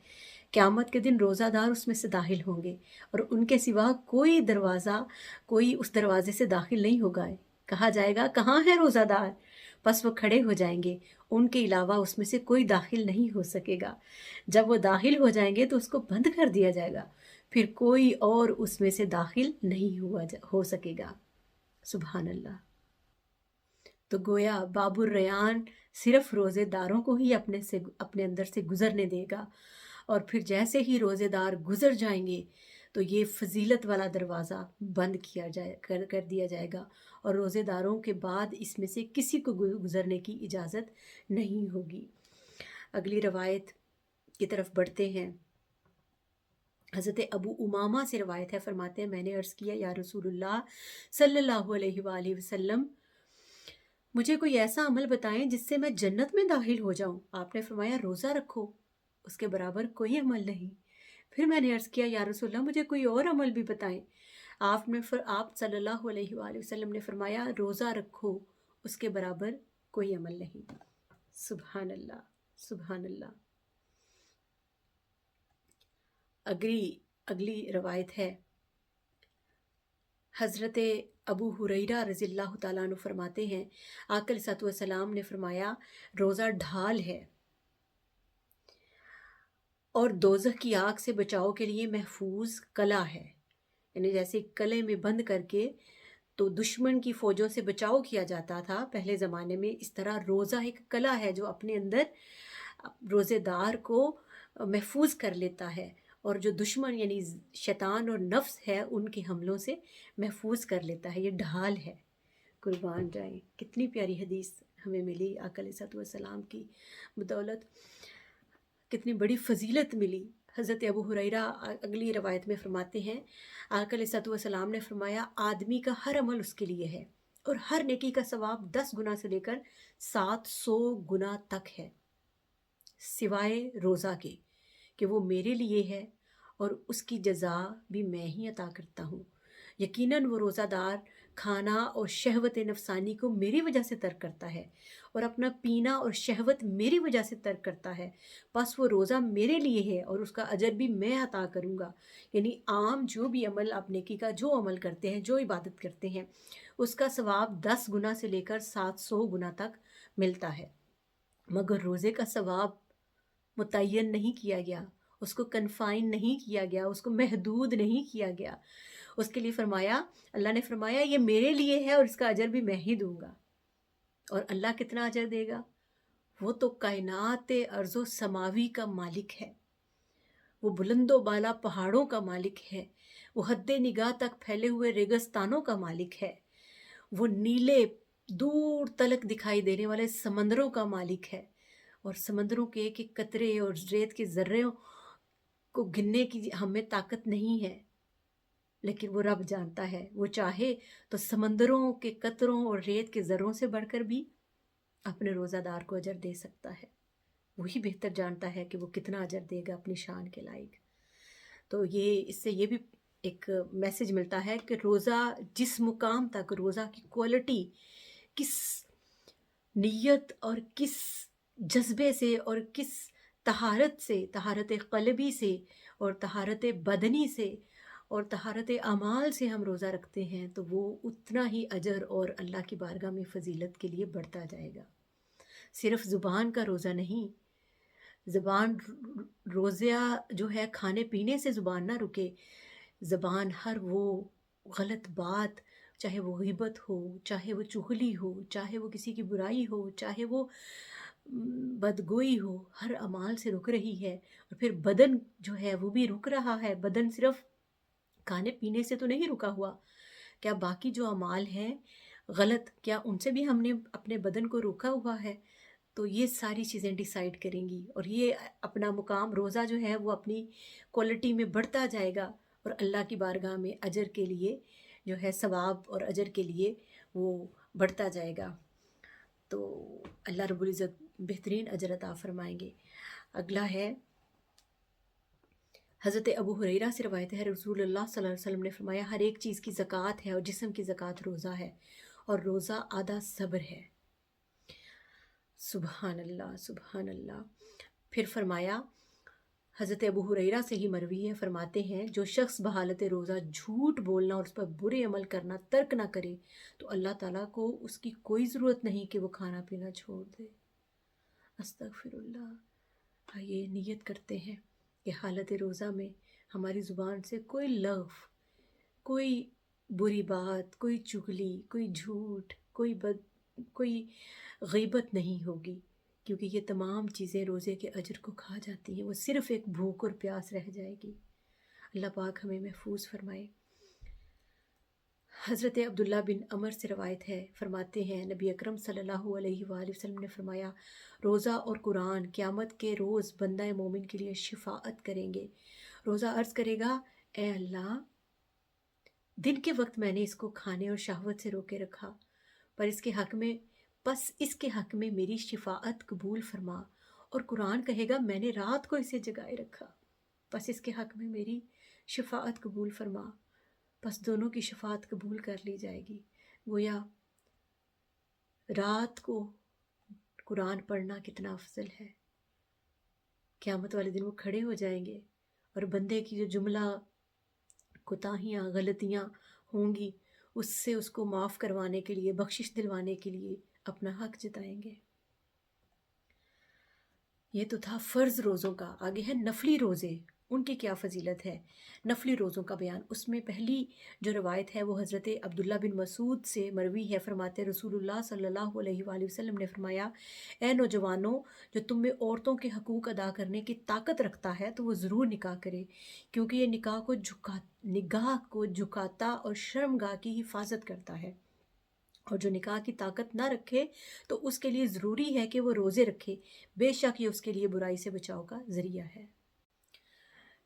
قیامت کے دن روزہ دار اس میں سے داخل ہوں گے اور ان کے سوا کوئی اس دروازے سے داخل نہیں ہوگا۔ کہا جائے گا کہاں ہے روزہ دار؟ پس وہ کھڑے ہو جائیں گے، ان کے علاوہ اس میں سے کوئی داخل نہیں ہو سکے گا۔ جب وہ داخل ہو جائیں گے تو اس کو بند کر دیا جائے گا، پھر کوئی اور اس میں سے داخل نہیں ہو سکے گا۔ سبحان اللہ۔ تو گویا باب الریان صرف روزے داروں کو ہی اپنے اندر سے گزرنے دے گا، اور پھر جیسے ہی روزے دار گزر جائیں گے تو یہ فضیلت والا دروازہ بند کر دیا جائے گا اور روزے داروں کے بعد اس میں سے کسی کو گزرنے کی اجازت نہیں ہوگی۔ اگلی روایت کی طرف بڑھتے ہیں۔ حضرت ابو امامہ سے روایت ہے، فرماتے ہیں میں نے عرض کیا یا رسول اللہ صلی اللہ علیہ وآلہ وسلم مجھے کوئی ایسا عمل بتائیں جس سے میں جنت میں داخل ہو جاؤں۔ آپ نے فرمایا روزہ رکھو، اس کے برابر کوئی عمل نہیں۔ پھر میں نے عرض کیا یا رسول اللہ مجھے کوئی اور عمل بھی بتائیں۔ آپ صلی اللہ علیہ وآلہ وسلم نے فرمایا روزہ رکھو، اس کے برابر کوئی عمل نہیں۔ سبحان اللہ، سبحان اللہ۔ اگلی روایت ہے، حضرت ابو ہریرہ رضی اللہ تعالیٰ عنہ فرماتے ہیں، آقا علیہ السلام نے فرمایا روزہ ڈھال ہے اور دوزخ کی آگ سے بچاؤ کے لیے محفوظ قلعہ ہے، یعنی جیسے قلعے میں بند کر کے تو دشمن کی فوجوں سے بچاؤ کیا جاتا تھا پہلے زمانے میں، اس طرح روزہ ایک قلعہ ہے جو اپنے اندر روزے دار کو محفوظ کر لیتا ہے، اور جو دشمن یعنی شیطان اور نفس ہے ان کے حملوں سے محفوظ کر لیتا ہے۔ یہ ڈھال ہے۔ قربان جائیں، کتنی پیاری حدیث ہمیں ملی آقا علیہ السلام کی بدولت، کتنی بڑی فضیلت ملی۔ حضرت ابو ہریرہ اگلی روایت میں فرماتے ہیں، آقا علیہ السلام نے فرمایا آدمی کا ہر عمل اس کے لیے ہے اور ہر نیکی کا ثواب 10 گنا سے لے کر 700 گنا تک ہے، سوائے روزہ کے کہ وہ میرے لیے ہے اور اس کی جزا بھی میں ہی عطا کرتا ہوں۔ یقیناً وہ روزہ دار کھانا اور شہوت نفسانی کو میری وجہ سے ترک کرتا ہے اور اپنا پینا اور شہوت میری وجہ سے ترک کرتا ہے، پس وہ روزہ میرے لیے ہے اور اس کا اجر بھی میں عطا کروں گا۔ یعنی عام جو بھی عمل آپ نیکی کا جو عمل کرتے ہیں، جو عبادت کرتے ہیں، اس کا ثواب 10 گنا سے لے کر 700 گنا تک ملتا ہے، مگر روزے کا ثواب متعین نہیں کیا گیا، اس کو کنفائن نہیں کیا گیا، اس کو محدود نہیں کیا گیا۔ اس کے لیے فرمایا، اللہ نے فرمایا یہ میرے لیے ہے اور اس کا اجر بھی میں ہی دوں گا۔ اور اللہ کتنا اجر دے گا؟ وہ تو کائنات ارض و سماوی کا مالک ہے، وہ بلند و بالا پہاڑوں کا مالک ہے، وہ حد نگاہ تک پھیلے ہوئے ریگستانوں کا مالک ہے، وہ نیلے دور تلک دکھائی دینے والے سمندروں کا مالک ہے، اور سمندروں کے ایک ایک قطرے اور ریت کے ذروں کو گننے کی ہمیں طاقت نہیں ہے، لیکن وہ رب جانتا ہے، وہ چاہے تو سمندروں کے قطروں اور ریت کے ذروں سے بڑھ کر بھی اپنے روزہ دار کو اجر دے سکتا ہے۔ وہی بہتر جانتا ہے کہ وہ کتنا اجر دے گا اپنی شان کے لائق۔ تو اس سے یہ بھی ایک میسج ملتا ہے کہ روزہ جس مقام تک روزہ کی کوالٹی کس نیت اور کس جذبے سے اور کس طہارت سے، طہارت قلبی سے اور طہارت بدنی سے اور طہارت اعمال سے ہم روزہ رکھتے ہیں تو وہ اتنا ہی اجر اور اللہ کی بارگاہ میں فضیلت کے لیے بڑھتا جائے گا۔ صرف زبان کا روزہ نہیں، زبان روزہ جو ہے کھانے پینے سے زبان نہ رکے، زبان ہر وہ غلط بات، چاہے وہ غیبت ہو، چاہے وہ چغلی ہو، چاہے وہ کسی کی برائی ہو، چاہے وہ بدگوئی ہو، ہر اعمال سے رک رہی ہے۔ اور پھر بدن جو ہے وہ بھی رک رہا ہے، بدن صرف کھانے پینے سے تو نہیں رکا ہوا، کیا باقی جو اعمال ہیں غلط، کیا ان سے بھی ہم نے اپنے بدن کو روکا ہوا ہے؟ تو یہ ساری چیزیں ڈیسائیڈ کریں گی، اور یہ اپنا مقام روزہ جو ہے وہ اپنی کوالٹی میں بڑھتا جائے گا اور اللہ کی بارگاہ میں اجر کے لیے جو ہے ثواب اور اجر کے لیے وہ بڑھتا جائے گا۔ تو اللہ رب العزت بہترین اجر عطا فرمائیں گے۔ اگلا ہے حضرت ابو ہریرہ سے روایت ہے، رسول اللہ صلی اللہ علیہ وسلم نے فرمایا ہر ایک چیز کی زکوٰۃ ہے اور جسم کی زکوٰۃ روزہ ہے، اور روزہ آدھا صبر ہے۔ سبحان اللہ، سبحان اللہ۔ پھر فرمایا، حضرت ابو ہریرہ سے ہی مروی ہے، فرماتے ہیں جو شخص بحالت روزہ جھوٹ بولنا اور اس پر برے عمل کرنا ترک نہ کرے تو اللہ تعالیٰ کو اس کی کوئی ضرورت نہیں کہ وہ کھانا پینا چھوڑ دے۔ استغفر اللہ۔ آئیے نیت کرتے ہیں کہ حالت روزہ میں ہماری زبان سے کوئی لغو، کوئی بری بات، کوئی چغلی، کوئی جھوٹ، کوئی غیبت نہیں ہوگی، کیونکہ یہ تمام چیزیں روزے کے اجر کو کھا جاتی ہیں، وہ صرف ایک بھوک اور پیاس رہ جائے گی۔ اللہ پاک ہمیں محفوظ فرمائے۔ حضرت عبداللہ بن عمر سے روایت ہے، فرماتے ہیں نبی اکرم صلی اللہ علیہ وآلہ وسلم نے فرمایا روزہ اور قرآن قیامت کے روز بندہ مومن کے لیے شفاعت کریں گے۔ روزہ عرض کرے گا، اے اللہ، دن کے وقت میں نے اس کو کھانے اور شہوت سے روکے رکھا، پر اس کے حق میں میری شفاعت قبول فرما۔ اور قرآن کہے گا، میں نے رات کو اسے جگائے رکھا، پس اس کے حق میں میری شفاعت قبول فرما۔ پس دونوں کی شفاعت قبول کر لی جائے گی۔ گویا رات کو قرآن پڑھنا کتنا افضل ہے. قیامت والے دن وہ کھڑے ہو جائیں گے اور بندے کی جو جملہ کوتاہیاں غلطیاں ہوں گی اس سے اس کو معاف کروانے کے لیے، بخشش دلوانے کے لیے اپنا حق جتائیں گے. یہ تو تھا فرض روزوں کا. آگے ہے نفلی روزے، ان کی کیا فضیلت ہے. نفلی روزوں کا بیان. اس میں پہلی جو روایت ہے وہ حضرت عبداللہ بن مسعود سے مروی ہے. فرماتے رسول اللہ صلی اللہ علیہ وآلہ وسلم نے فرمایا، اے نوجوانوں، جو تم میں عورتوں کے حقوق ادا کرنے کی طاقت رکھتا ہے تو وہ ضرور نکاح کرے، کیونکہ یہ نگاہ کو جھکاتا اور شرمگاہ کی حفاظت کرتا ہے. اور جو نکاح کی طاقت نہ رکھے تو اس کے لیے ضروری ہے کہ وہ روزے رکھے، بے شک یہ اس کے لیے برائی سے بچاؤ کا ذریعہ ہے.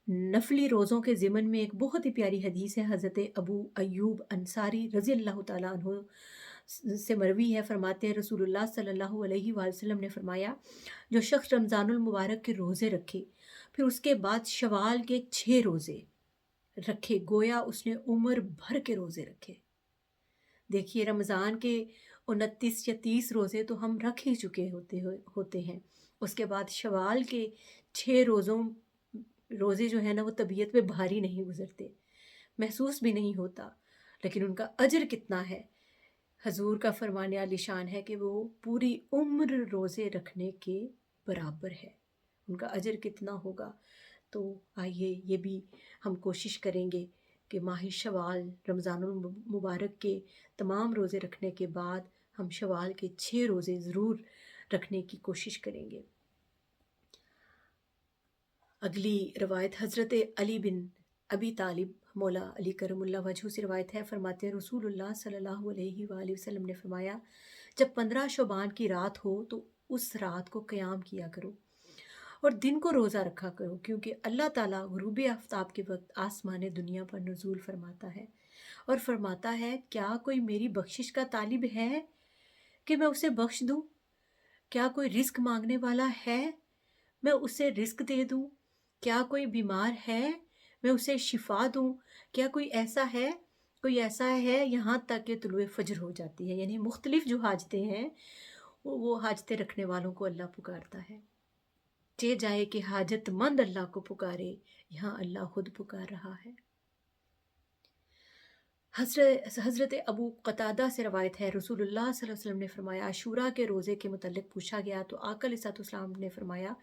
نفلی روزوں کے ضمن میں ایک بہت ہی پیاری حدیث ہے. حضرت ابو ایوب انصاری رضی اللہ تعالیٰ عنہ سے مروی ہے. فرماتے ہیں رسول اللہ صلی اللہ علیہ وآلہ وسلم نے فرمایا، جو شخص رمضان المبارک کے روزے رکھے پھر اس کے بعد شوال کے 6 روزے رکھے، گویا اس نے عمر بھر کے روزے رکھے. دیکھیے رمضان کے 29 یا 30 روزے تو ہم رکھ ہی چکے ہوتے ہیں. اس کے بعد شوال کے 6 روزے جو ہیں نا وہ طبیعت پہ بھاری نہیں گزرتے، محسوس بھی نہیں ہوتا، لیکن ان کا اجر کتنا ہے. حضور کا فرمان عالی شان ہے کہ وہ پوری عمر روزے رکھنے کے برابر ہے. ان کا اجر کتنا ہوگا. تو آئیے یہ بھی ہم کوشش کریں گے کہ ماہ شوال رمضان المبارک کے تمام روزے رکھنے کے بعد ہم شوال کے 6 روزے ضرور رکھنے کی کوشش کریں گے. اگلی روایت حضرت علی بن ابی طالب مولا علی کرم اللہ وجہہ سے روایت ہے. فرماتے ہیں رسول اللہ صلی اللہ علیہ وآلہ وسلم نے فرمایا، جب 15 شعبان کی رات ہو تو اس رات کو قیام کیا کرو اور دن کو روزہ رکھا کرو، کیونکہ اللہ تعالیٰ غروب آفتاب کے وقت آسمان دنیا پر نزول فرماتا ہے اور فرماتا ہے، کیا کوئی میری بخشش کا طالب ہے کہ میں اسے بخش دوں؟ کیا کوئی رزق مانگنے والا ہے میں اسے رزق دے دوں؟ کیا کوئی بیمار ہے میں اسے شفا دوں؟ کیا کوئی ایسا ہے یہاں تک کہ طلوع فجر ہو جاتی ہے. یعنی مختلف جو حاجتیں ہیں وہ حاجتیں رکھنے والوں کو اللہ پکارتا ہے. جائے کہ حاجت مند اللہ کو پکارے، یہاں اللہ خود پکار رہا ہے. حضرت ابو قتادہ سے روایت ہے، رسول اللہ صلی اللہ علیہ وسلم نے فرمایا، عاشوراء کے روزے کے متعلق پوچھا گیا تو آقا علیہ السلام نے فرمایا،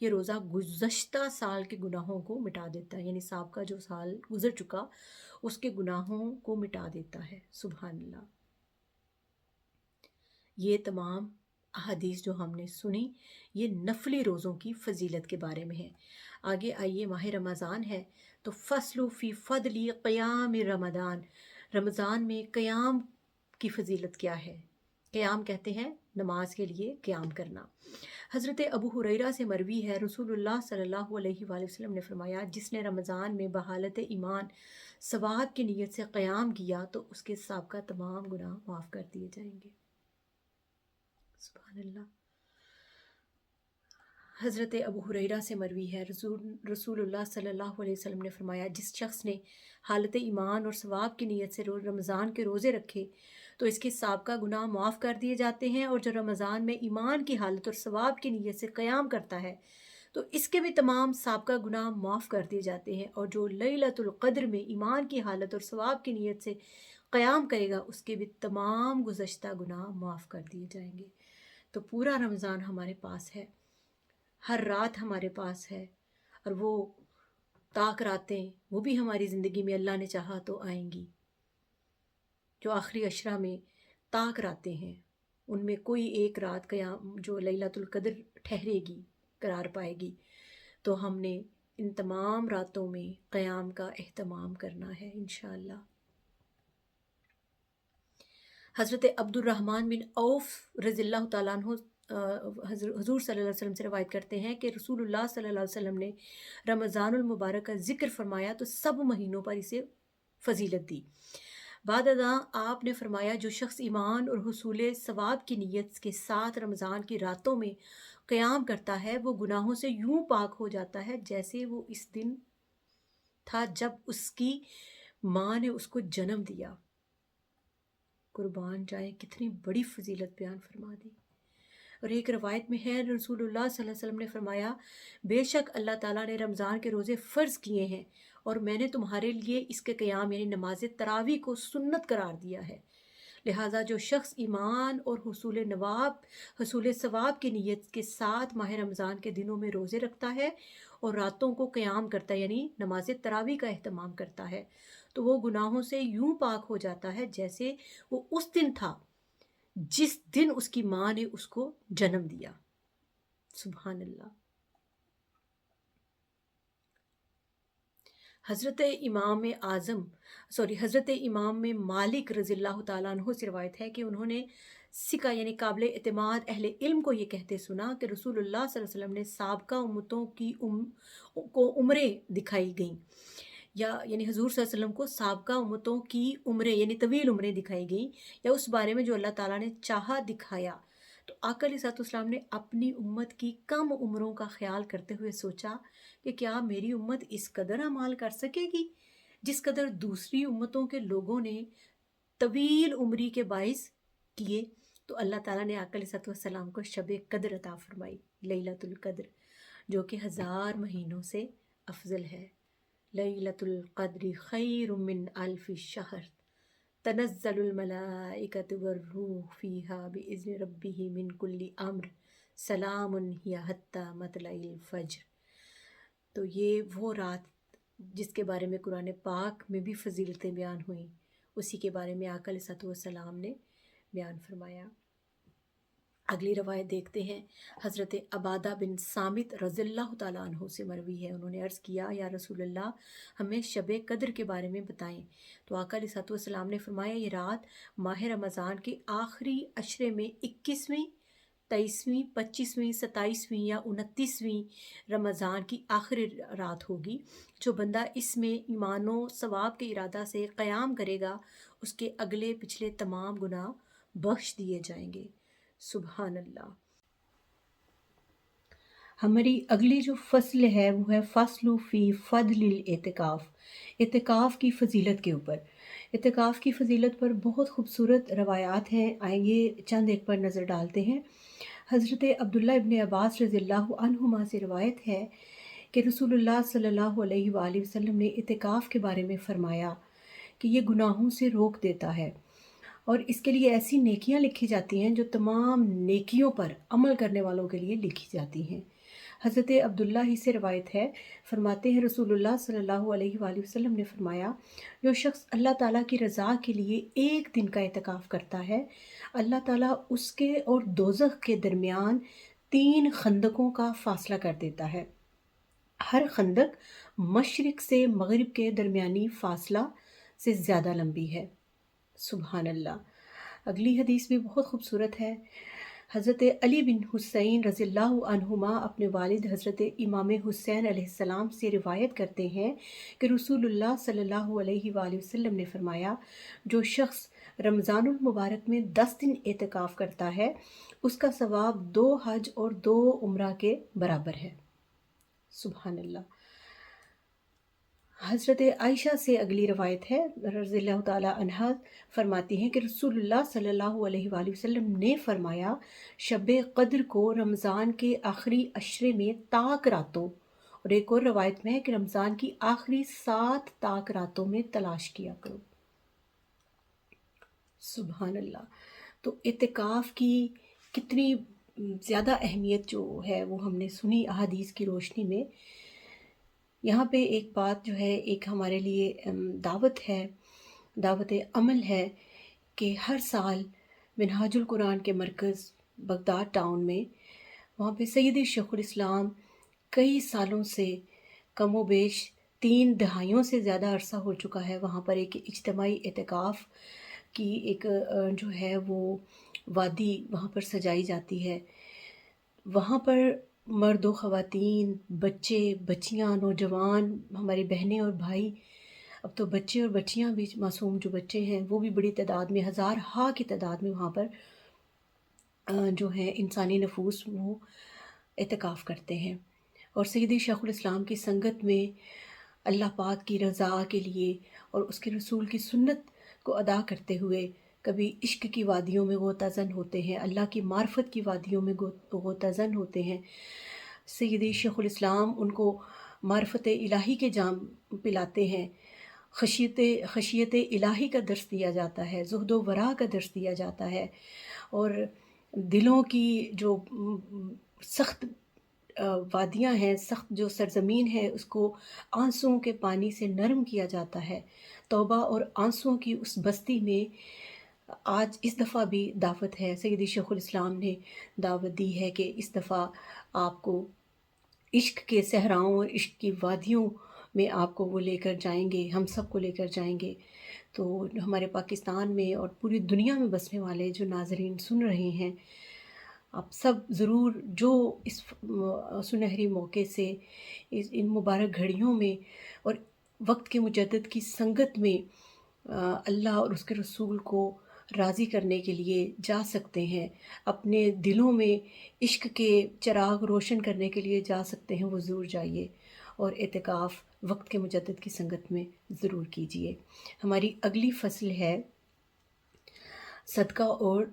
یہ روزہ گزشتہ سال کے گناہوں کو مٹا دیتا ہے. یعنی سابقہ جو سال گزر چکا اس کے گناہوں کو مٹا دیتا ہے. سبحان اللہ. یہ تمام احادیث جو ہم نے سنی یہ نفلی روزوں کی فضیلت کے بارے میں ہے. آگے آئیے ماہ رمضان ہے تو فصل فی فضل قیام رمضان. رمضان میں قیام کی فضیلت کیا ہے؟ قیام کہتے ہیں نماز کے لیے قیام کرنا. حضرت ابو ہریرہ سے مروی ہے، رسول اللہ صلی اللہ علیہ وآلہ وسلم نے فرمایا، جس نے رمضان میں بحالت ایمان ثواب کی نیت سے قیام کیا تو اس کے سابقہ تمام گناہ معاف کر دیے جائیں گے. سبحان اللہ. حضرت ابو ہریرہ سے مروی ہے، رسول اللہ صلی اللہ علیہ وسلم نے فرمایا، جس شخص نے حالت ایمان اور ثواب کی نیت سے رمضان کے روزے رکھے تو اس کے سابقہ گناہ معاف کر دیے جاتے ہیں، اور جو رمضان میں ایمان کی حالت اور ثواب کی نیت سے قیام کرتا ہے تو اس کے بھی تمام سابقہ گناہ معاف کر دیے جاتے ہیں، اور جو لیلۃ القدر میں ایمان کی حالت اور ثواب کی نیت سے قیام کرے گا اس کے بھی تمام گزشتہ گناہ معاف کر دیے جائیں گے. تو پورا رمضان ہمارے پاس ہے، ہر رات ہمارے پاس ہے، اور وہ طاق راتیں وہ بھی ہماری زندگی میں اللہ نے چاہا تو آئیں گی. جو آخری عشرہ میں طاق راتیں ہیں ان میں کوئی ایک رات قیام جو لیلۃ القدر ٹھہرے گی، قرار پائے گی، تو ہم نے ان تمام راتوں میں قیام کا اہتمام کرنا ہے انشاءاللہ. حضرت عبد الرحمن بن عوف رضی اللہ تعالیٰ عنہ حضور صلی اللہ علیہ وسلم سے روایت کرتے ہیں کہ رسول اللہ صلی اللہ علیہ وسلم نے رمضان المبارک کا ذکر فرمایا تو سب مہینوں پر اسے فضیلت دی. بعد ازاں آپ نے فرمایا، جو شخص ایمان اور حصول ثواب کی نیت کے ساتھ رمضان کی راتوں میں قیام کرتا ہے وہ گناہوں سے یوں پاک ہو جاتا ہے جیسے وہ اس دن تھا جب اس کی ماں نے اس کو جنم دیا. قربان جائیں، کتنی بڑی فضیلت بیان فرما دی۔ اور ایک روایت میں ہے رسول اللہ صلی اللہ علیہ وسلم نے فرمایا، بے شک اللہ تعالیٰ نے رمضان کے روزے فرض کیے ہیں اور میں نے تمہارے لیے اس کے قیام یعنی نماز تراویح کو سنت قرار دیا ہے، لہٰذا جو شخص ایمان اور حصول ثواب کی نیت کے ساتھ ماہ رمضان کے دنوں میں روزے رکھتا ہے اور راتوں کو قیام کرتا ہے یعنی نماز تراویح کا اہتمام کرتا ہے، تو وہ گناہوں سے یوں پاک ہو جاتا ہے جیسے وہ اس دن تھا جس دن اس کی ماں نے اس کو جنم دیا۔ سبحان اللہ۔ حضرت امام مالک رضی اللہ تعالیٰ عنہ سے روایت ہے کہ انہوں نے سکہ یعنی قابل اعتماد اہل علم کو یہ کہتے سنا کہ رسول اللہ صلی اللہ علیہ وسلم نے سابقہ امتوں کو عمریں دکھائی گئیں، یعنی حضور صلی اللہ علیہ وسلم کو سابقہ امتوں کی عمریں یعنی طویل عمریں دکھائی گئیں یا اس بارے میں جو اللہ تعالیٰ نے چاہا دکھایا، تو آقا علیہ السلام نے اپنی امت کی کم عمروں کا خیال کرتے ہوئے سوچا کہ کیا میری امت اس قدر اعمال کر سکے گی جس قدر دوسری امتوں کے لوگوں نے طویل عمری کے باعث کیے، تو اللہ تعالیٰ نے آقا علیہ السلام کو شب قدر عطا فرمائی، لیلۃ القدر، جو کہ 1000 مہینوں سے افضل ہے۔ لیلۃ القدر خیر من الف شہر تنزل الملائکۃ والروح فیہا بإذن ربہم من کل امر سلام ہی حتی مطلع الفجر۔ تو یہ وہ رات جس کے بارے میں قرآن پاک میں بھی فضیلتیں بیان ہوئیں، اسی کے بارے میں آقا علیہ السلام نے بیان فرمایا۔ اگلی روایت دیکھتے ہیں، حضرت عبادہ بن صامت رضی اللہ تعالیٰ عنہ سے مروی ہے، انہوں نے عرض کیا، یا رسول اللہ ہمیں شب قدر کے بارے میں بتائیں، تو آقا علیہ السلام نے فرمایا، یہ رات ماہ رمضان کے آخری عشرے میں 21ویں، 23ویں، 25ویں، 27ویں یا 29ویں رمضان کی آخری رات ہوگی۔ جو بندہ اس میں ایمان و ثواب کے ارادہ سے قیام کرے گا اس کے اگلے پچھلے تمام گناہ بخش دیے جائیں گے۔ سبحان اللہ۔ ہماری اگلی جو فصل ہے وہ ہے فصل فی فضل الاعتکاف، اعتکاف کی فضیلت کے اوپر۔ اعتکاف کی فضیلت پر بہت خوبصورت روایات ہیں، آئیے چند ایک پر نظر ڈالتے ہیں۔ حضرت عبداللہ ابن عباس رضی اللہ عنہما سے روایت ہے کہ رسول اللہ صلی اللہ علیہ وآلہ وسلم نے اعتکاف کے بارے میں فرمایا کہ یہ گناہوں سے روک دیتا ہے اور اس کے لیے ایسی نیکیاں لکھی جاتی ہیں جو تمام نیکیوں پر عمل کرنے والوں کے لیے لکھی جاتی ہیں۔ حضرت عبداللہ ہی سے روایت ہے، فرماتے ہیں رسول اللہ صلی اللہ علیہ وآلہ وسلم نے فرمایا، جو شخص اللہ تعالیٰ کی رضا کے لیے ایک دن کا اعتکاف کرتا ہے، اللہ تعالیٰ اس کے اور دوزخ کے درمیان 3 خندقوں کا فاصلہ کر دیتا ہے۔ ہر خندق مشرق سے مغرب کے درمیانی فاصلہ سے زیادہ لمبی ہے۔ سبحان اللہ۔ اگلی حدیث بھی بہت خوبصورت ہے۔ حضرت علی بن حسین رضی اللہ عنہما اپنے والد حضرت امام حسین علیہ السلام سے روایت کرتے ہیں کہ رسول اللہ صلی اللہ علیہ وآلہ وسلم نے فرمایا، جو شخص رمضان المبارک میں 10 دن اعتکاف کرتا ہے اس کا ثواب 2 حج اور 2 عمرہ کے برابر ہے۔ سبحان اللہ۔ حضرت عائشہ سے اگلی روایت ہے، رضی اللہ تعالیٰ عنہا فرماتی ہیں کہ رسول اللہ صلی اللہ علیہ وآلہ وسلم نے فرمایا، شب قدر کو رمضان کے آخری عشرے میں طاق راتوں، اور ایک اور روایت میں ہے کہ رمضان کی آخری 7 طاق راتوں میں تلاش کیا کرو۔ سبحان اللہ۔ تو اعتکاف کی کتنی زیادہ اہمیت جو ہے وہ ہم نے سنی احادیث کی روشنی میں۔ یہاں پہ ایک بات جو ہے، ایک ہمارے لیے دعوت ہے، دعوت عمل ہے کہ ہر سال منہاج القرآن کے مرکز بغداد ٹاؤن میں، وہاں پہ سیدی شیخ الاسلام کئی سالوں سے، کم و بیش 3 دہائیوں سے زیادہ عرصہ ہو چکا ہے، وہاں پر ایک اجتماعی اعتکاف کی ایک جو ہے وہ وادی وہاں پر سجائی جاتی ہے۔ وہاں پر مرد و خواتین، بچے، بچیاں، نوجوان، ہماری بہنیں اور بھائی، اب تو بچے اور بچیاں بھی، معصوم جو بچے ہیں وہ بھی بڑی تعداد میں، 1000 کی تعداد میں وہاں پر جو ہے انسانی نفوس وہ اعتکاف کرتے ہیں، اور سیدی شیخ الاسلام کی سنگت میں اللہ پاک کی رضا کے لیے اور اس کے رسول کی سنت کو ادا کرتے ہوئے کبھی عشق کی وادیوں میں غوطہ زن ہوتے ہیں، اللہ کی معرفت کی وادیوں میں غوطہ زن ہوتے ہیں۔ سیدی شیخ الاسلام ان کو معرفت الہی کے جام پلاتے ہیں، خشیت الہی کا درس دیا جاتا ہے، زہد و ورع کا درس دیا جاتا ہے، اور دلوں کی جو سخت وادیاں ہیں، سخت جو سرزمین ہے، اس کو آنسوؤں کے پانی سے نرم کیا جاتا ہے۔ توبہ اور آنسوؤں کی اس بستی میں آج اس دفعہ بھی دعوت ہے، سیدی شیخ الاسلام نے دعوت دی ہے کہ اس دفعہ آپ کو عشق کے صحراؤں اور عشق کی وادیوں میں آپ کو وہ لے کر جائیں گے، ہم سب کو لے کر جائیں گے۔ تو ہمارے پاکستان میں اور پوری دنیا میں بسنے والے جو ناظرین سن رہے ہیں، آپ سب ضرور جو اس سنہری موقع سے ان مبارک گھڑیوں میں اور وقت کے مجدد کی سنگت میں اللہ اور اس کے رسول کو راضی کرنے کے لیے جا سکتے ہیں، اپنے دلوں میں عشق کے چراغ روشن کرنے کے لیے جا سکتے ہیں، وہ ضرور جائیے اور اعتکاف وقت کے مجدد کی سنگت میں ضرور کیجیے۔ ہماری اگلی فصل ہے صدقہ اور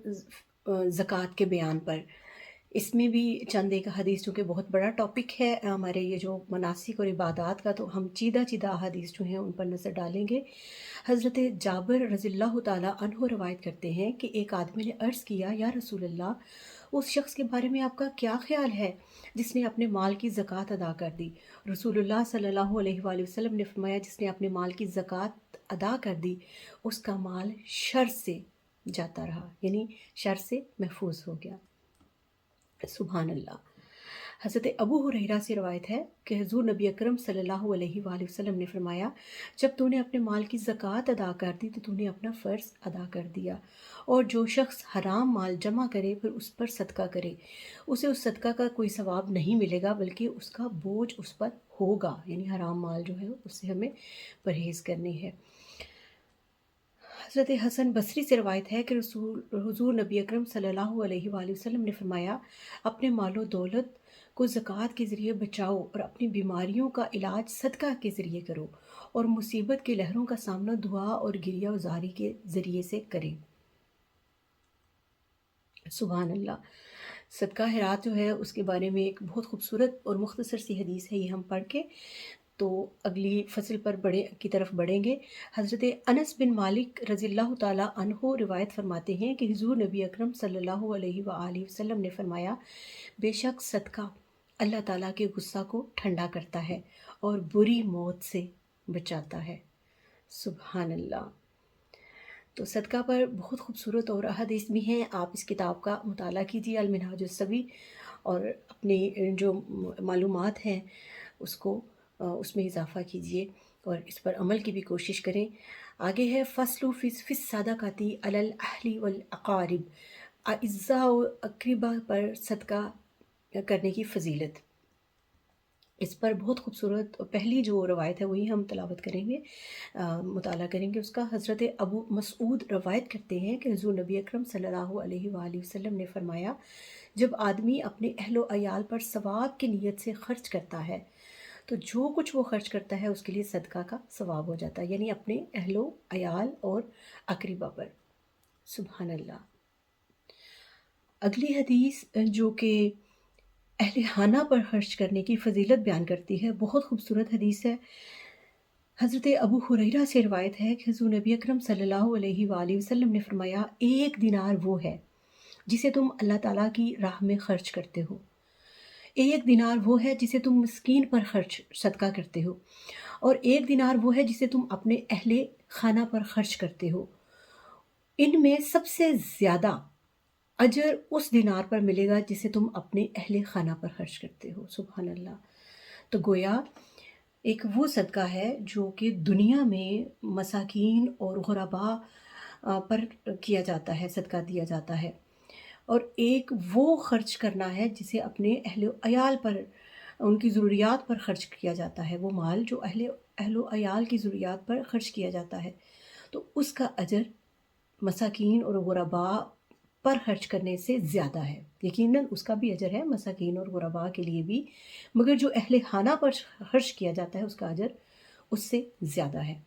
زکوٰۃ کے بیان پر۔ اس میں بھی چند ایک حدیث، چونکہ بہت بڑا ٹاپک ہے ہمارے یہ جو مناسک اور عبادات کا، تو ہم چیدہ حدیث جو ہیں ان پر نظر ڈالیں گے۔ حضرت جابر رضی اللہ تعالیٰ عنہ روایت کرتے ہیں کہ ایک آدمی نے عرض کیا، یا رسول اللہ، اس شخص کے بارے میں آپ کا کیا خیال ہے جس نے اپنے مال کی زکوٰۃ ادا کر دی؟ رسول اللہ صلی اللہ علیہ وآلہ وسلم نے فرمایا، جس نے اپنے مال کی زکوٰۃ ادا کر دی اس کا مال شر سے جاتا رہا، یعنی شر سے محفوظ ہو گیا۔ سبحان اللہ۔ حضرت ابو ہریرہ سے روایت ہے کہ حضور نبی اکرم صلی اللہ علیہ وآلہ وسلم نے فرمایا، جب تو نے اپنے مال کی زکوٰۃ ادا کر دی تو نے اپنا فرض ادا کر دیا، اور جو شخص حرام مال جمع کرے پھر اس پر صدقہ کرے، اسے اس صدقہ کا کوئی ثواب نہیں ملے گا بلکہ اس کا بوجھ اس پر ہوگا، یعنی حرام مال جو ہے اس سے ہمیں پرہیز کرنی ہے۔ حضرت حسن بصری سے روایت ہے کہ حضور نبی اکرم صلی اللہ علیہ وآلہ وسلم نے فرمایا، اپنے مال و دولت کو زکوٰۃ کے ذریعے بچاؤ اور اپنی بیماریوں کا علاج صدقہ کے ذریعے کرو، اور مصیبت کی لہروں کا سامنا دعا اور گریہ وزاری کے ذریعے سے کریں۔ سبحان اللہ۔ صدقہ خیرات جو ہے اس کے بارے میں ایک بہت خوبصورت اور مختصر سی حدیث ہے، یہ ہم پڑھ کے تو اگلی فصل پر کی طرف بڑھیں گے۔ حضرت انس بن مالک رضی اللہ تعالیٰ عنہ روایت فرماتے ہیں کہ حضور نبی اکرم صلی اللہ علیہ وآلہ وسلم نے فرمایا، بے شک صدقہ اللہ تعالیٰ کے غصہ کو ٹھنڈا کرتا ہے اور بری موت سے بچاتا ہے۔ سبحان اللہ۔ تو صدقہ پر بہت خوبصورت اور احادیث بھی ہیں، آپ اس کتاب کا مطالعہ کیجیے، المنہاج السوی، اور اپنی جو معلومات ہیں اس میں اضافہ کیجیے اور اس پر عمل کی بھی کوشش کریں۔ آگے ہے فصل فی الصدقۃ علی الاہل والاقارب، اعزاء و اقربا پر صدقہ کرنے کی فضیلت۔ اس پر بہت خوبصورت پہلی جو روایت ہے وہی ہم تلاوت کریں گے، مطالعہ کریں گے اس کا۔ حضرت ابو مسعود روایت کرتے ہیں کہ حضور نبی اکرم صلی اللہ علیہ وآلہ وسلم نے فرمایا، جب آدمی اپنے اہل و عیال پر ثواب کی نیت سے خرچ کرتا ہے تو جو کچھ وہ خرچ کرتا ہے اس کے لیے صدقہ کا ثواب ہو جاتا ہے، یعنی اپنے اہل و عیال اور اقربا پر۔ سبحان اللہ۔ اگلی حدیث جو کہ اہل خانہ پر خرچ کرنے کی فضیلت بیان کرتی ہے، بہت خوبصورت حدیث ہے۔ حضرت ابو ہریرہ سے روایت ہے کہ حضور نبی اکرم صلی اللہ علیہ وآلہ وسلم نے فرمایا، ایک دینار وہ ہے جسے تم اللہ تعالیٰ کی راہ میں خرچ کرتے ہو، ایک دینار وہ ہے جسے تم مسکین پر صدقہ کرتے ہو، اور ایک دینار وہ ہے جسے تم اپنے اہل خانہ پر خرچ کرتے ہو، ان میں سب سے زیادہ اجر اس دینار پر ملے گا جسے تم اپنے اہل خانہ پر خرچ کرتے ہو۔ سبحان اللہ۔ تو گویا ایک وہ صدقہ ہے جو کہ دنیا میں مساکین اور غرباء پر کیا جاتا ہے، صدقہ دیا جاتا ہے، اور ایک وہ خرچ کرنا ہے جسے اپنے اہل و عیال پر، ان کی ضروریات پر خرچ کیا جاتا ہے، وہ مال جو اہل و عیال کی ضروریات پر خرچ کیا جاتا ہے، تو اس کا اجر مساکین اور غرباء پر خرچ کرنے سے زیادہ ہے۔ یقیناً اس کا بھی اجر ہے مساکین اور غرباء کے لیے بھی، مگر جو اہل خانہ پر خرچ کیا جاتا ہے اس کا اجر اس سے زیادہ ہے۔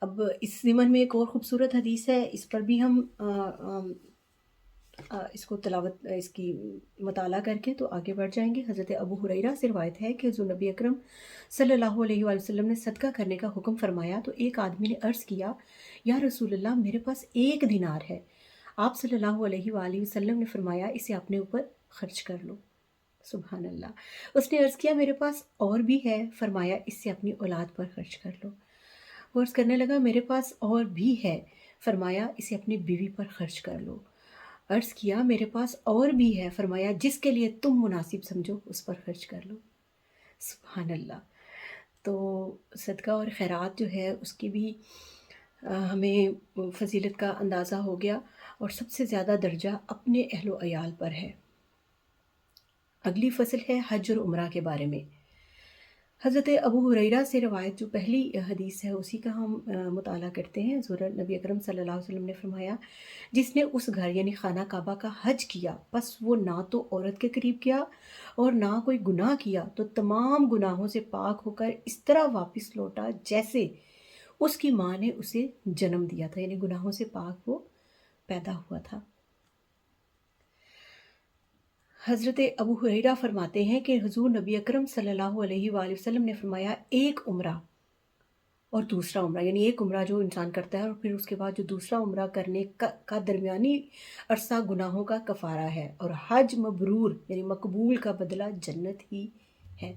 اب اس ضمن میں ایک اور خوبصورت حدیث ہے، اس پر بھی ہم اس کو تلاوت اس کی مطالعہ کر کے تو آگے بڑھ جائیں گے۔ حضرت ابو ہریرہ سے روایت ہے کہ حضور نبی اکرم صلی اللہ علیہ وآلہ وسلم نے صدقہ کرنے کا حکم فرمایا تو ایک آدمی نے عرض کیا، یا رسول اللہ میرے پاس 1 دینار ہے۔ آپ صلی اللہ علیہ وآلہ وسلم نے فرمایا اسے اپنے اوپر خرچ کر لو۔ سبحان اللہ۔ اس نے عرض کیا میرے پاس اور بھی ہے، فرمایا اس سے اپنی اولاد پر خرچ کر لو۔ وہ عرض کرنے لگا میرے پاس اور بھی ہے، فرمایا اسے اپنی بیوی پر خرچ کر لو۔ عرض کیا میرے پاس اور بھی ہے، فرمایا جس کے لیے تم مناسب سمجھو اس پر خرچ کر لو۔ سبحان اللہ۔ تو صدقہ اور خیرات جو ہے اس کی بھی ہمیں فضیلت کا اندازہ ہو گیا، اور سب سے زیادہ درجہ اپنے اہل و عیال پر ہے۔ اگلی فصل ہے حج اور عمرہ کے بارے میں۔ حضرت ابو ہریرہ سے روایت جو پہلی حدیث ہے اسی کا ہم مطالعہ کرتے ہیں۔ حضور نبی اکرم صلی اللہ علیہ وسلم نے فرمایا، جس نے اس گھر یعنی خانہ کعبہ کا حج کیا پس وہ نہ تو عورت کے قریب گیا اور نہ کوئی گناہ کیا تو تمام گناہوں سے پاک ہو کر اس طرح واپس لوٹا جیسے اس کی ماں نے اسے جنم دیا تھا، یعنی گناہوں سے پاک وہ پیدا ہوا تھا۔ حضرت ابو ہریرہ فرماتے ہیں کہ حضور نبی اکرم صلی اللہ علیہ وآلہ وسلم نے فرمایا، ایک عمرہ اور دوسرا عمرہ، یعنی ایک عمرہ جو انسان کرتا ہے اور پھر اس کے بعد جو دوسرا عمرہ کرنے کا درمیانی عرصہ گناہوں کا کفارہ ہے، اور حج مبرور یعنی مقبول کا بدلہ جنت ہی ہے،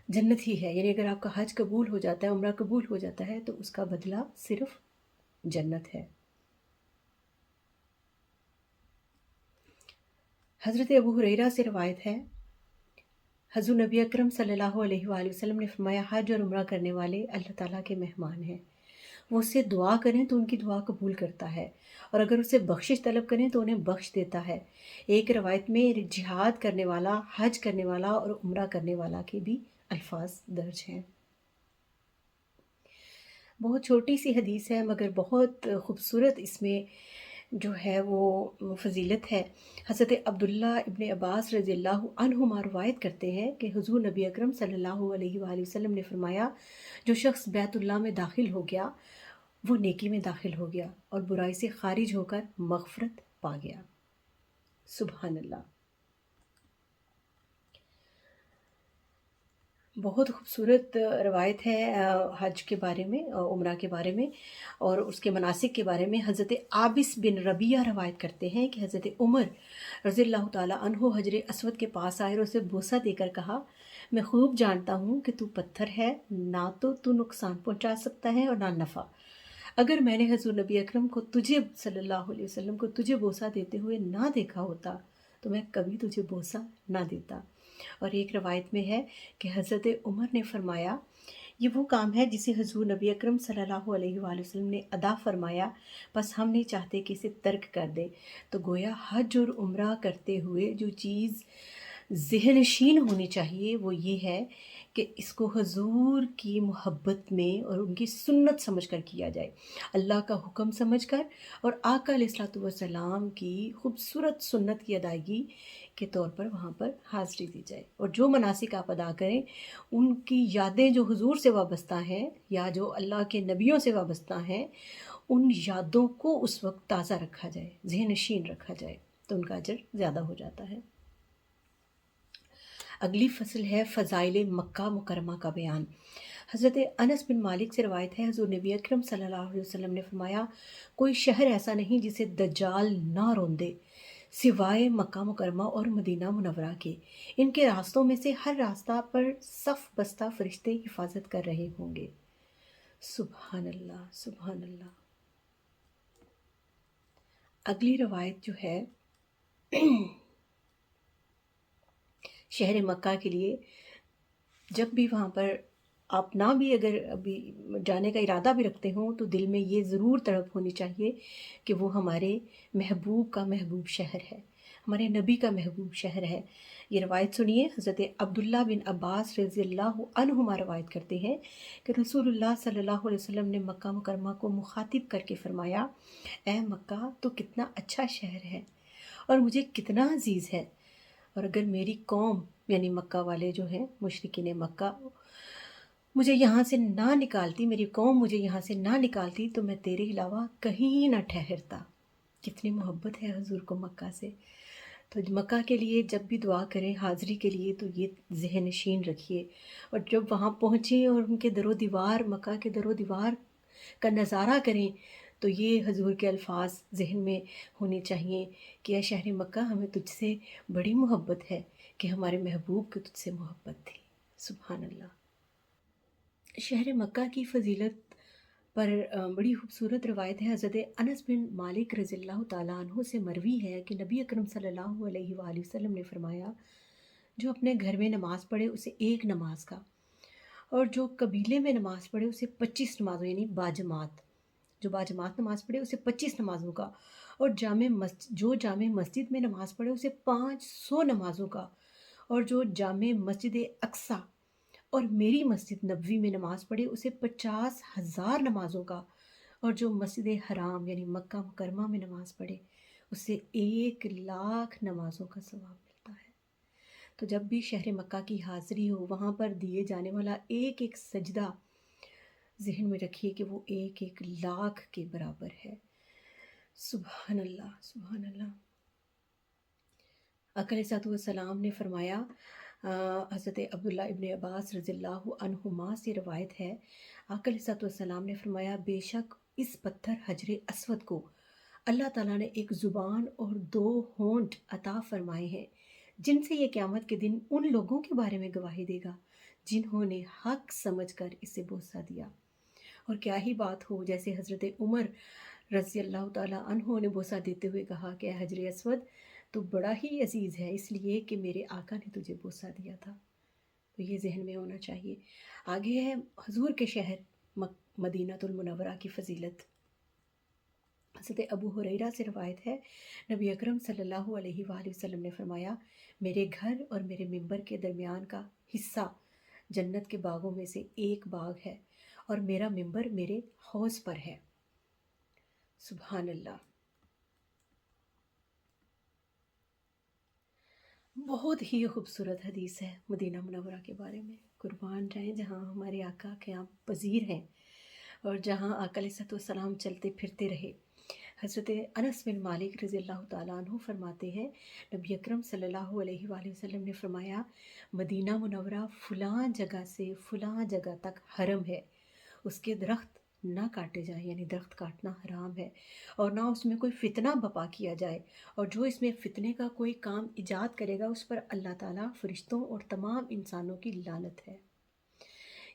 جنت ہی ہے، یعنی اگر آپ کا حج قبول ہو جاتا ہے، عمرہ قبول ہو جاتا ہے تو اس کا بدلہ صرف جنت ہے۔ حضرت ابو ہریرہ سے روایت ہے، حضور نبی اکرم صلی اللہ علیہ وآلہ وسلم نے فرمایا، حج اور عمرہ کرنے والے اللہ تعالیٰ کے مہمان ہیں، وہ اس سے دعا کریں تو ان کی دعا قبول کرتا ہے، اور اگر اس سے بخشش طلب کریں تو انہیں بخش دیتا ہے۔ ایک روایت میں جہاد کرنے والا، حج کرنے والا اور عمرہ کرنے والا کے بھی الفاظ درج ہیں۔ بہت چھوٹی سی حدیث ہے مگر بہت خوبصورت اس میں جو ہے وہ فضیلت ہے۔ حضرت عبداللہ ابن عباس رضی اللہ عنہما روایت کرتے ہیں کہ حضور نبی اکرم صلی اللہ علیہ وآلہ وسلم نے فرمایا، جو شخص بیت اللہ میں داخل ہو گیا وہ نیکی میں داخل ہو گیا اور برائی سے خارج ہو کر مغفرت پا گیا۔ سبحان اللہ۔ بہت خوبصورت روایت ہے حج کے بارے میں، عمرہ کے بارے میں اور اس کے مناسک کے بارے میں۔ حضرت عابس بن ربیعہ روایت کرتے ہیں کہ حضرت عمر رضی اللہ تعالیٰ عنہ حجر اسود کے پاس آئے اور اسے بوسہ دے کر کہا، میں خوب جانتا ہوں کہ تو پتھر ہے، نہ تو نقصان پہنچا سکتا ہے اور نہ نفع۔ اگر میں نے حضور نبی اکرم کو تجھے صلی اللہ علیہ وسلم کو تجھے بوسہ دیتے ہوئے نہ دیکھا ہوتا تو میں کبھی تجھے بوسہ نہ دیتا۔ اور ایک روایت میں ہے کہ حضرت عمر نے فرمایا، یہ وہ کام ہے جسے حضور نبی اکرم صلی اللہ علیہ وآلہ وسلم نے ادا فرمایا، بس ہم نہیں چاہتے کہ اسے ترک کر دے۔ تو گویا حج اور عمرہ کرتے ہوئے جو چیز ذہن نشین ہونی چاہیے وہ یہ ہے کہ اس کو حضور کی محبت میں اور ان کی سنت سمجھ کر کیا جائے، اللہ کا حکم سمجھ کر، اور آقا علیہ الصلوۃ والسلام کی خوبصورت سنت کی ادائیگی کے طور پر وہاں پر حاضری دی جائے، اور جو مناسک آپ ادا کریں ان کی یادیں جو حضور سے وابستہ ہیں یا جو اللہ کے نبیوں سے وابستہ ہیں ان یادوں کو اس وقت تازہ رکھا جائے، ذہن نشین رکھا جائے، تو ان کا اجر زیادہ ہو جاتا ہے۔ اگلی فصل ہے فضائل مکہ مکرمہ کا بیان۔ حضرت انس بن مالک سے روایت ہے، حضور نبی اکرم صلی اللہ علیہ وسلم نے فرمایا، کوئی شہر ایسا نہیں جسے دجال نہ روندے سوائے مکہ مکرمہ اور مدینہ منورہ کے، ان کے راستوں میں سے ہر راستہ پر صف بستہ فرشتے حفاظت کر رہے ہوں گے۔ سبحان اللہ، سبحان اللہ۔ اگلی روایت جو ہے شہر مکہ کے لیے، جب بھی وہاں پر آپ نہ بھی اگر ابھی جانے کا ارادہ بھی رکھتے ہوں تو دل میں یہ ضرور تڑپ ہونی چاہیے کہ وہ ہمارے محبوب کا محبوب شہر ہے، ہمارے نبی کا محبوب شہر ہے۔ یہ روایت سنیے، حضرت عبداللہ بن عباس رضی اللہ عنہما روایت کرتے ہیں کہ رسول اللہ صلی اللہ علیہ وسلم نے مکہ مکرمہ کو مخاطب کر کے فرمایا، اے مکہ تو کتنا اچھا شہر ہے اور مجھے کتنا عزیز ہے، اور اگر میری قوم یعنی مکہ والے جو ہیں مشرکین مکہ مجھے یہاں سے نہ نکالتی، میری قوم مجھے یہاں سے نہ نکالتی تو میں تیرے علاوہ کہیں نہ ٹھہرتا۔ کتنی محبت ہے حضور کو مکہ سے۔ تو مکہ کے لیے جب بھی دعا کریں حاضری کے لیے تو یہ ذہن نشین رکھیے، اور جب وہاں پہنچیں اور ان کے در و دیوار، مکہ کے در و دیوار کا نظارہ کریں تو یہ حضور کے الفاظ ذہن میں ہونے چاہیے کہ اے شہر مکہ، ہمیں تجھ سے بڑی محبت ہے کہ ہمارے محبوب کو تجھ سے محبت تھی۔ سبحان اللہ۔ شہر مکہ کی فضیلت پر بڑی خوبصورت روایت ہے۔ حضرت انس بن مالک رضی اللہ تعالیٰ عنہ سے مروی ہے کہ نبی اکرم صلی اللہ علیہ وآلہ وسلم نے فرمایا، جو اپنے گھر میں نماز پڑھے اسے ایک نماز کا، اور جو قبیلے میں نماز پڑھے اسے 25 نمازوں، یعنی باجماعت، جو باجماعت نماز پڑھے اسے 25 نمازوں کا، اور جو جامع مسجد میں نماز پڑھے اسے 500 نمازوں کا، اور جو جامع مسجد اقصیٰ اور میری مسجد نبوی میں نماز پڑھے اسے 50,000 نمازوں کا، اور جو مسجد حرام یعنی مکہ مکرمہ میں نماز پڑھے اسے 1,00,000 نمازوں کا ثواب ملتا ہے۔ تو جب بھی شہر مکہ کی حاضری ہو، وہاں پر دیے جانے والا ایک ایک سجدہ ذہن میں رکھیے کہ وہ 1,00,000 کے برابر ہے۔ سبحان اللہ، سبحان اللہ۔ آقا علیہ السلام نے فرمایا، حضرت عبداللہ ابن عباس رضی اللہ عنہما سے روایت ہے، آقا علیہ السلام نے فرمایا، بے شک اس پتھر حجر اسود کو اللہ تعالیٰ نے ایک زبان اور 2 ہونٹ عطا فرمائے ہیں، جن سے یہ قیامت کے دن ان لوگوں کے بارے میں گواہی دے گا جنہوں نے حق سمجھ کر اسے بوسہ دیا۔ اور کیا ہی بات ہو، جیسے حضرت عمر رضی اللہ تعالیٰ عنہ نے بوسہ دیتے ہوئے کہا کہ اے حجر اسود، تو بڑا ہی عزیز ہے اس لیے کہ میرے آقا نے تجھے بوسہ دیا تھا۔ تو یہ ذہن میں ہونا چاہیے۔ آگے ہے حضور کے شہر مدینہ المنورہ کی فضیلت۔ حضرت ابو ہریرہ سے روایت ہے، نبی اکرم صلی اللہ علیہ وآلہ وسلم نے فرمایا، میرے گھر اور میرے ممبر کے درمیان کا حصہ جنت کے باغوں میں سے ایک باغ ہے، اور میرا ممبر میرے حوض پر ہے۔ سبحان اللہ۔ بہت ہی خوبصورت حدیث ہے مدینہ منورہ کے بارے میں۔ قربان جائیں جہاں ہمارے آقا قیام پذیر ہیں اور جہاں آقا علیہ السلام چلتے پھرتے رہے۔ حضرت انس بن مالک رضی اللہ تعالیٰ عنہ فرماتے ہیں، نبی اکرم صلی اللہ علیہ وآلہ وسلم نے فرمایا، مدینہ منورہ فلاں جگہ سے فلاں جگہ تک حرم ہے، اس کے درخت نہ کاٹے جائیں، یعنی درخت کاٹنا حرام ہے، اور نہ اس میں کوئی فتنہ بپا کیا جائے، اور جو اس میں فتنے کا کوئی کام ایجاد کرے گا اس پر اللہ تعالیٰ، فرشتوں اور تمام انسانوں کی لعنت ہے۔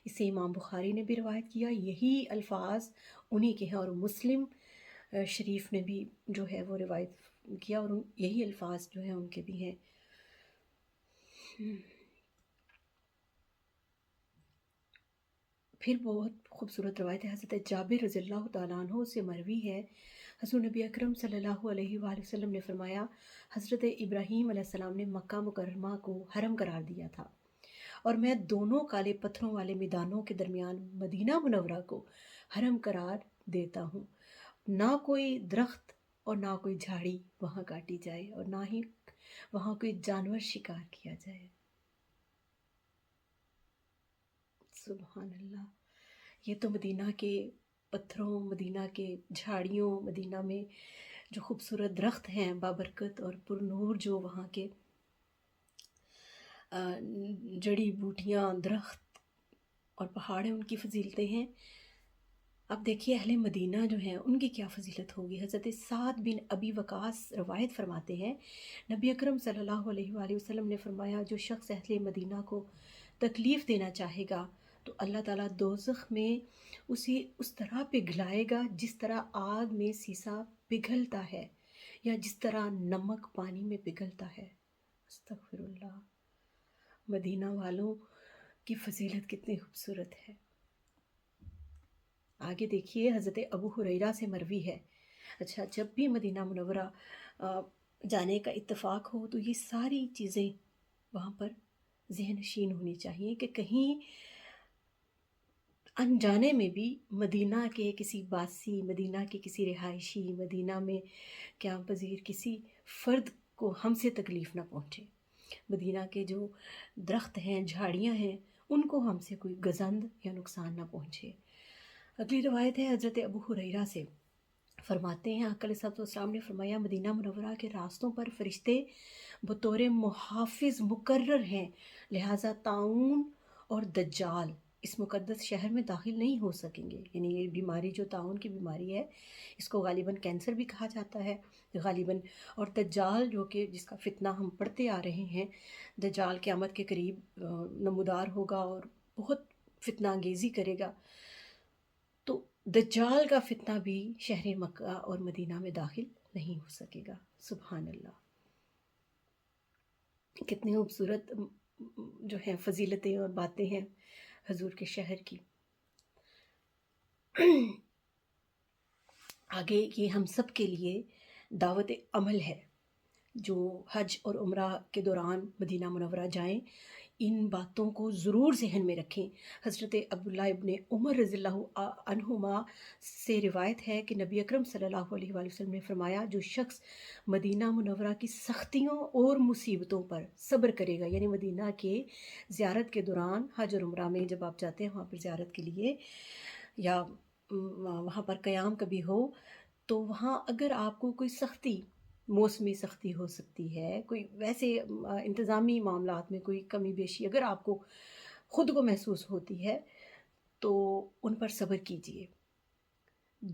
اسے امام بخاری نے بھی روایت کیا، یہی الفاظ انہی کے ہیں، اور مسلم شریف نے بھی جو ہے وہ روایت کیا، اور یہی الفاظ جو ہیں ان کے بھی ہیں۔ پھر بہت خوبصورت روایت ہے، حضرت جابر رضی اللہ تعالیٰ عنہ سے مروی ہے، حضور نبی اکرم صلی اللہ علیہ وآلہ وسلم نے فرمایا، حضرت ابراہیم علیہ السلام نے مکہ مکرمہ کو حرم قرار دیا تھا، اور میں دونوں کالے پتھروں والے میدانوں کے درمیان مدینہ منورہ کو حرم قرار دیتا ہوں، نہ کوئی درخت اور نہ کوئی جھاڑی وہاں کاٹی جائے، اور نہ ہی وہاں کوئی جانور شکار کیا جائے۔ سبحان اللہ۔ یہ تو مدینہ کے پتھروں، مدینہ کے جھاڑیوں، مدینہ میں جو خوبصورت درخت ہیں بابرکت اور پر نور، جو وہاں کے جڑی بوٹیاں، درخت اور پہاڑ ہیں، ان کی فضیلتیں ہیں۔ اب دیکھیے اہل مدینہ جو ہیں ان کی کیا فضیلت ہوگی۔ حضرت سعد بن ابی وقاص روایت فرماتے ہیں، نبی اکرم صلی اللہ علیہ وآلہ وسلم نے فرمایا، جو شخص اہل مدینہ کو تکلیف دینا چاہے گا تو اللہ تعالیٰ دوزخ میں اسے اس طرح پگھلائے گا جس طرح آگ میں سیسا پگھلتا ہے، یا جس طرح نمک پانی میں پگھلتا ہے۔ استغفر اللہ۔ مدینہ والوں کی فضیلت کتنی خوبصورت ہے۔ آگے دیکھیے حضرت ابو ہریرہ سے مروی ہے، اچھا، جب بھی مدینہ منورہ جانے کا اتفاق ہو تو یہ ساری چیزیں وہاں پر ذہن نشین ہونی چاہیے کہ کہیں انجانے میں بھی مدینہ کے کسی باسی، مدینہ کے کسی رہائشی، مدینہ میں قیام پذیر کسی فرد کو ہم سے تکلیف نہ پہنچے۔ مدینہ کے جو درخت ہیں، جھاڑیاں ہیں، ان کو ہم سے کوئی گزند یا نقصان نہ پہنچے۔ اگلی روایت ہے حضرت ابو ہریرہ سے، فرماتے ہیں آقا علیہ الصلوۃ والسلام نے فرمایا مدینہ منورہ کے راستوں پر فرشتے بطور محافظ مقرر ہیں، لہٰذا طاعون اور دجال اس مقدس شہر میں داخل نہیں ہو سکیں گے۔ یعنی یہ بیماری جو طاعون کی بیماری ہے، اس کو غالباً کینسر بھی کہا جاتا ہے غالباً، اور دجال جو کہ جس کا فتنہ ہم پڑھتے آ رہے ہیں، دجال قیامت کے قریب نمودار ہوگا اور بہت فتنہ انگیزی کرے گا، تو دجال کا فتنہ بھی شہر مکہ اور مدینہ میں داخل نہیں ہو سکے گا۔ سبحان اللہ، کتنی خوبصورت جو ہے فضیلتیں اور باتیں ہیں حضور کے شہر کی۔ آگے یہ ہم سب کے لیے دعوت عمل ہے جو حج اور عمرہ کے دوران مدینہ منورہ جائیں، ان باتوں کو ضرور ذہن میں رکھیں۔ حضرت عبداللہ ابن عمر رضی اللہ عنہما سے روایت ہے کہ نبی اکرم صلی اللہ علیہ وآلہ وسلم نے فرمایا جو شخص مدینہ منورہ کی سختیوں اور مصیبتوں پر صبر کرے گا، یعنی مدینہ کے زیارت کے دوران، حج اور عمرہ میں جب آپ جاتے ہیں وہاں پر زیارت کے لیے یا وہاں پر قیام کبھی ہو، تو وہاں اگر آپ کو کوئی سختی، موسمی سختی ہو سکتی ہے، کوئی ویسے انتظامی معاملات میں کوئی کمی بیشی اگر آپ کو خود کو محسوس ہوتی ہے تو ان پر صبر کیجیے۔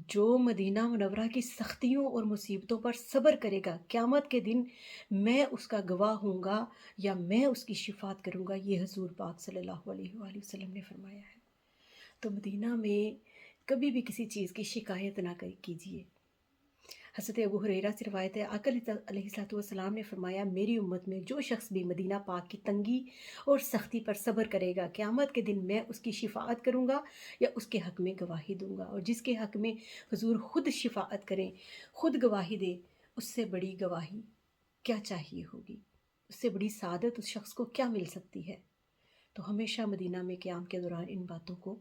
جو مدینہ منورہ کی سختیوں اور مصیبتوں پر صبر کرے گا، قیامت کے دن میں اس کا گواہ ہوں گا یا میں اس کی شفاعت کروں گا، یہ حضور پاک صلی اللہ علیہ وآلہ وسلم نے فرمایا ہے۔ تو مدینہ میں کبھی بھی کسی چیز کی شکایت نہ کیجیے۔ حضرت ابو ہریرہ سے روایت ہے آقا علیہ الصلوۃ والسلام نے فرمایا میری امت میں جو شخص بھی مدینہ پاک کی تنگی اور سختی پر صبر کرے گا، قیامت کے دن میں اس کی شفاعت کروں گا یا اس کے حق میں گواہی دوں گا، اور جس کے حق میں حضور خود شفاعت کریں، خود گواہی دے، اس سے بڑی گواہی کیا چاہیے ہوگی، اس سے بڑی سعادت اس شخص کو کیا مل سکتی ہے۔ تو ہمیشہ مدینہ میں قیام کے دوران ان باتوں کو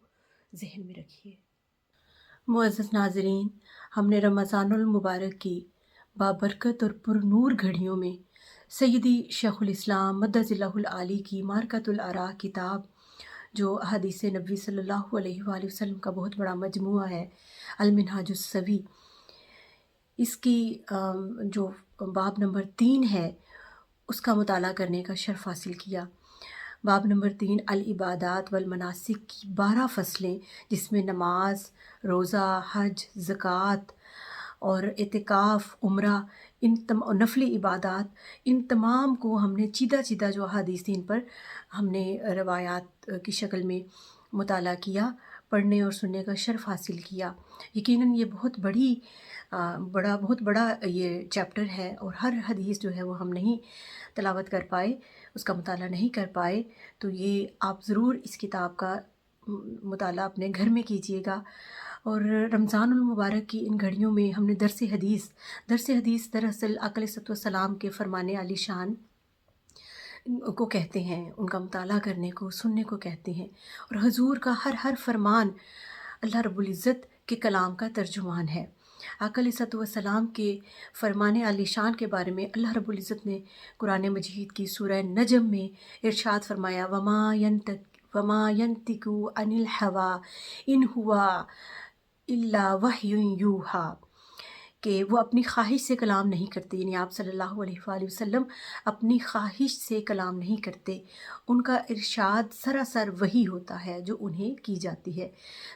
ذہن میں رکھیے۔ معزز ناظرین، ہم نے رمضان المبارک کی بابرکت اور پر نور گھڑیوں میں سیدی شیخ الاسلام مدظ اللہ العالی کی مارکۃ الآراء کتاب، جو احادیث نبوی صلی اللہ علیہ وآلہ وسلم کا بہت بڑا مجموعہ ہے، المنہاج السوی، اس کی جو باب نمبر 3 ہے اس کا مطالعہ کرنے کا شرف حاصل کیا۔ باب نمبر 3 العبادات والمناسک کی 12 فصلیں، جس میں نماز، روزہ، حج، زکوٰۃ اور اعتکاف، عمرہ، ان نفلی عبادات، ان تمام کو ہم نے چیدہ جو احادیث ان پر ہم نے روایات کی شکل میں مطالعہ کیا، پڑھنے اور سننے کا شرف حاصل کیا۔ یقیناً یہ بہت بڑا یہ چیپٹر ہے، اور ہر حدیث جو ہے وہ ہم نہیں تلاوت کر پائے، اس کا مطالعہ نہیں کر پائے، تو یہ آپ ضرور اس کتاب کا مطالعہ اپنے گھر میں کیجیے گا۔ اور رمضان المبارک کی ان گھڑیوں میں ہم نے درس حدیث دراصل آقا علیہ السلام کے فرمان عالی شان کو کہتے ہیں، ان کا مطالعہ کرنے کو، سننے کو کہتے ہیں، اور حضور کا ہر فرمان اللہ رب العزت کے کلام کا ترجمان ہے۔ آقا علیہ السلام کے فرمان عالی شان کے بارے میں اللہ رب العزت نے قرآن مجید کی سورہ نجم میں ارشاد فرمایا وَمَا يَنْطِقُ عَنِ الْهَوَىٰ إِنْ هُوَ إِلَّا وَحْيٌ يُوحَىٰ، کہ وہ اپنی خواہش سے کلام نہیں کرتے، یعنی آپ صلی اللہ علیہ وآلہ وسلم اپنی خواہش سے کلام نہیں کرتے، ان کا ارشاد سراسر وحی ہوتا ہے جو انہیں کی جاتی ہے۔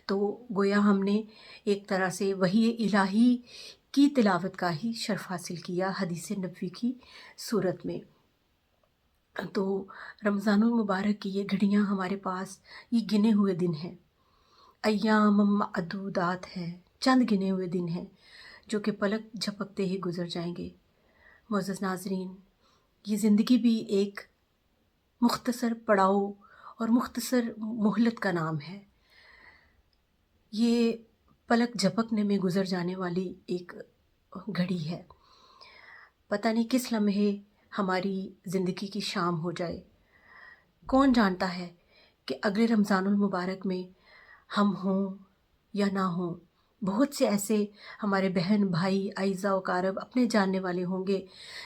تو گویا ہم نے ایک طرح سے وحی الہی کی تلاوت کا ہی شرف حاصل کیا حدیث نبوی کی صورت میں۔ تو رمضان المبارک کی یہ گھڑیاں ہمارے پاس یہ گنے ہوئے دن ہیں، ایام معدودات ہیں، چند گنے ہوئے دن ہیں جو کہ پلک جھپکتے ہی گزر جائیں گے۔ معزز ناظرین، یہ زندگی بھی ایک مختصر پڑاؤ اور مختصر مہلت کا نام ہے، یہ پلک جھپکنے میں گزر جانے والی ایک گھڑی ہے۔ پتہ نہیں کس لمحے ہماری زندگی کی شام ہو جائے، کون جانتا ہے کہ اگلے رمضان المبارک میں ہم ہوں یا نہ ہوں۔ بہت سے ایسے ہمارے بہن بھائی اعزاء و اقارب اپنے جاننے والے ہوں گے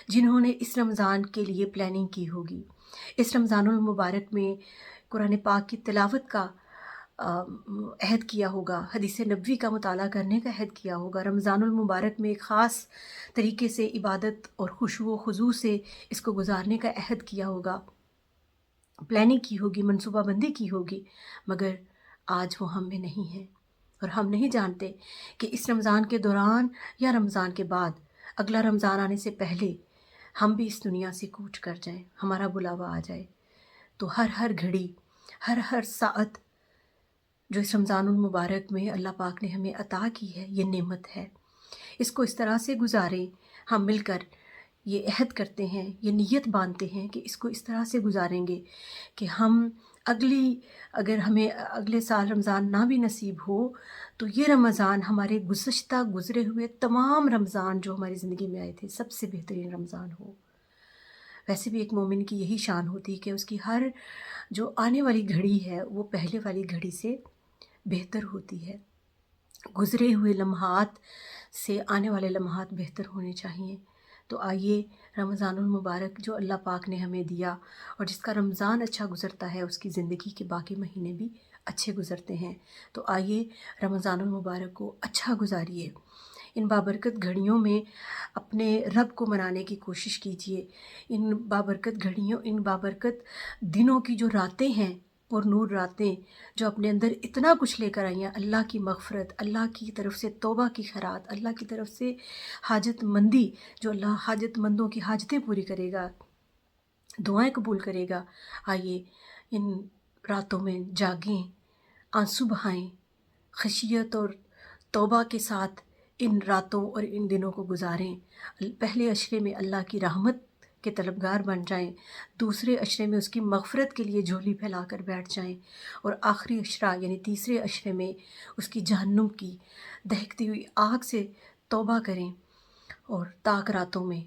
جنہوں نے اس رمضان کے لیے پلاننگ کی ہوگی، اس رمضان المبارک میں قرآن پاک کی تلاوت کا عہد کیا ہوگا، حدیث نبوی کا مطالعہ کرنے کا عہد کیا ہوگا، رمضان المبارک میں ایک خاص طریقے سے عبادت اور خشوع و خضوع سے اس کو گزارنے کا عہد کیا ہوگا، پلاننگ کی ہوگی، منصوبہ بندی کی ہوگی، مگر آج وہ ہم میں نہیں ہے، اور ہم نہیں جانتے کہ اس رمضان کے دوران یا رمضان کے بعد اگلا رمضان آنے سے پہلے ہم بھی اس دنیا سے کوچ کر جائیں، ہمارا بلاوا آ جائے۔ تو ہر گھڑی، ہر ساعت جو اس رمضان المبارک میں اللہ پاک نے ہمیں عطا کی ہے، یہ نعمت ہے، اس کو اس طرح سے گزاریں۔ ہم مل کر یہ عہد کرتے ہیں، یہ نیت باندھتے ہیں کہ اس کو اس طرح سے گزاریں گے کہ ہم اگر ہمیں اگلے سال رمضان نہ بھی نصیب ہو تو یہ رمضان ہمارے گزرے ہوئے تمام رمضان جو ہماری زندگی میں آئے تھے سب سے بہترین رمضان ہو۔ ویسے بھی ایک مومن کی یہی شان ہوتی ہے کہ اس کی ہر جو آنے والی گھڑی ہے وہ پہلے والی گھڑی سے بہتر ہوتی ہے، گزرے ہوئے لمحات سے آنے والے لمحات بہتر ہونے چاہیے۔ تو آئیے رمضان المبارک جو اللہ پاک نے ہمیں دیا، اور جس کا رمضان اچھا گزرتا ہے اس کی زندگی کے باقی مہینے بھی اچھے گزرتے ہیں۔ تو آئیے رمضان المبارک کو اچھا گزاریے، ان بابرکت گھڑیوں میں اپنے رب کو منانے کی کوشش کیجیے۔ ان بابرکت گھڑیوں، ان بابرکت دنوں کی جو راتیں ہیں، پر نور راتیں جو اپنے اندر اتنا کچھ لے کر آئی ہیں، اللہ کی مغفرت، اللہ کی طرف سے توبہ کی خیرات، اللہ کی طرف سے حاجت مندی، جو اللہ حاجت مندوں کی حاجتیں پوری کرے گا، دعائیں قبول کرے گا۔ آئیے ان راتوں میں جاگیں، آنسو بہائیں، خشیت اور توبہ کے ساتھ ان راتوں اور ان دنوں کو گزاریں۔ پہلے عشرے میں اللہ کی رحمت کے طلبگار بن جائیں، دوسرے عشرے میں اس کی مغفرت کے لیے جھولی پھیلا کر بیٹھ جائیں، اور آخری عشرہ یعنی تیسرے عشرے میں اس کی جہنم کی دہکتی ہوئی آگ سے توبہ کریں۔ اور تاک راتوں میں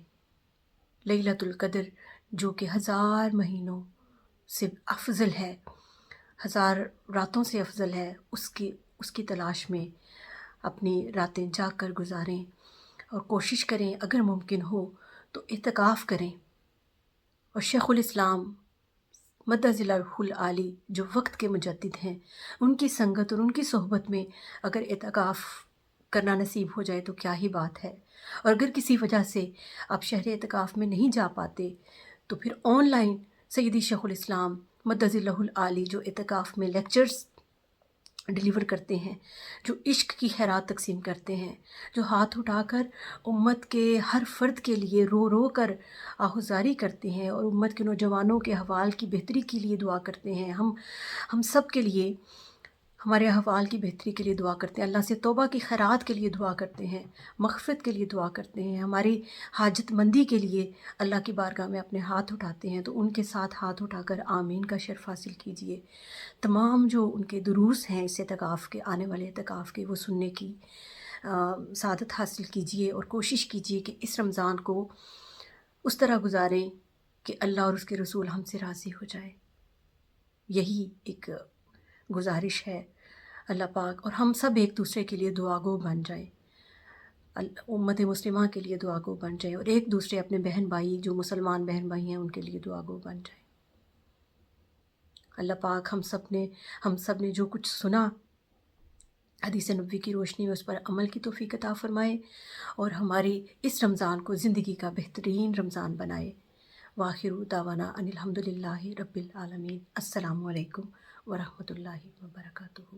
لیلۃ القدر جو کہ 1000 مہینوں سے افضل ہے، 1000 راتوں سے افضل ہے، اس کی تلاش میں اپنی راتیں جاگ کر گزاریں، اور کوشش کریں اگر ممکن ہو تو اعتکاف کریں۔ اور شیخ الاسلام مدہ ذلہ العالی جو وقت کے مجدد ہیں، ان کی سنگت اور ان کی صحبت میں اگر اعتکاف کرنا نصیب ہو جائے تو کیا ہی بات ہے۔ اور اگر کسی وجہ سے آپ شہر اعتکاف میں نہیں جا پاتے تو پھر آن لائن سیدی شیخ الاسلام مدہ ذلہ العالی جو اعتکاف میں لیکچرز ڈیلیور کرتے ہیں، جو عشق کی خیرات تقسیم کرتے ہیں، جو ہاتھ اٹھا کر امت کے ہر فرد کے لیے رو رو کر آہوزاری کرتے ہیں، اور امت کے نوجوانوں کے احوال کی بہتری کے لیے دعا کرتے ہیں۔ ہم سب کے لیے ہمارے احوال کی بہتری کے لیے دعا کرتے ہیں، اللہ سے توبہ کی خیرات کے لیے دعا کرتے ہیں، مغفرت کے لیے دعا کرتے ہیں، ہماری حاجت مندی کے لیے اللہ کی بارگاہ میں اپنے ہاتھ اٹھاتے ہیں۔ تو ان کے ساتھ ہاتھ اٹھا کر آمین کا شرف حاصل کیجیے۔ تمام جو ان کے دروس ہیں اس اعتکاف کے، آنے والے اعتکاف کے، وہ سننے کی سعادت حاصل کیجیے، اور کوشش کیجیے کہ اس رمضان کو اس طرح گزاریں کہ اللہ اور اس کے رسول ہم سے راضی ہو جائے۔ یہی ایک گزارش ہے اللہ پاک، اور ہم سب ایک دوسرے کے لیے دعا گو بن جائیں، امت مسلمہ کے لیے دعا گو بن جائیں، اور ایک دوسرے اپنے بہن بھائی جو مسلمان بہن بھائی ہیں ان کے لیے دعا گو بن جائیں۔ اللہ پاک ہم سب نے جو کچھ سنا حدیث نبوی کی روشنی میں اس پر عمل کی توفیق عطا فرمائے، اور ہماری اس رمضان کو زندگی کا بہترین رمضان بنائے۔ وآخر دعوانا ان الحمد للہ رب العالمین۔ السلام علیکم ورحمۃ اللہ وبرکاتہ۔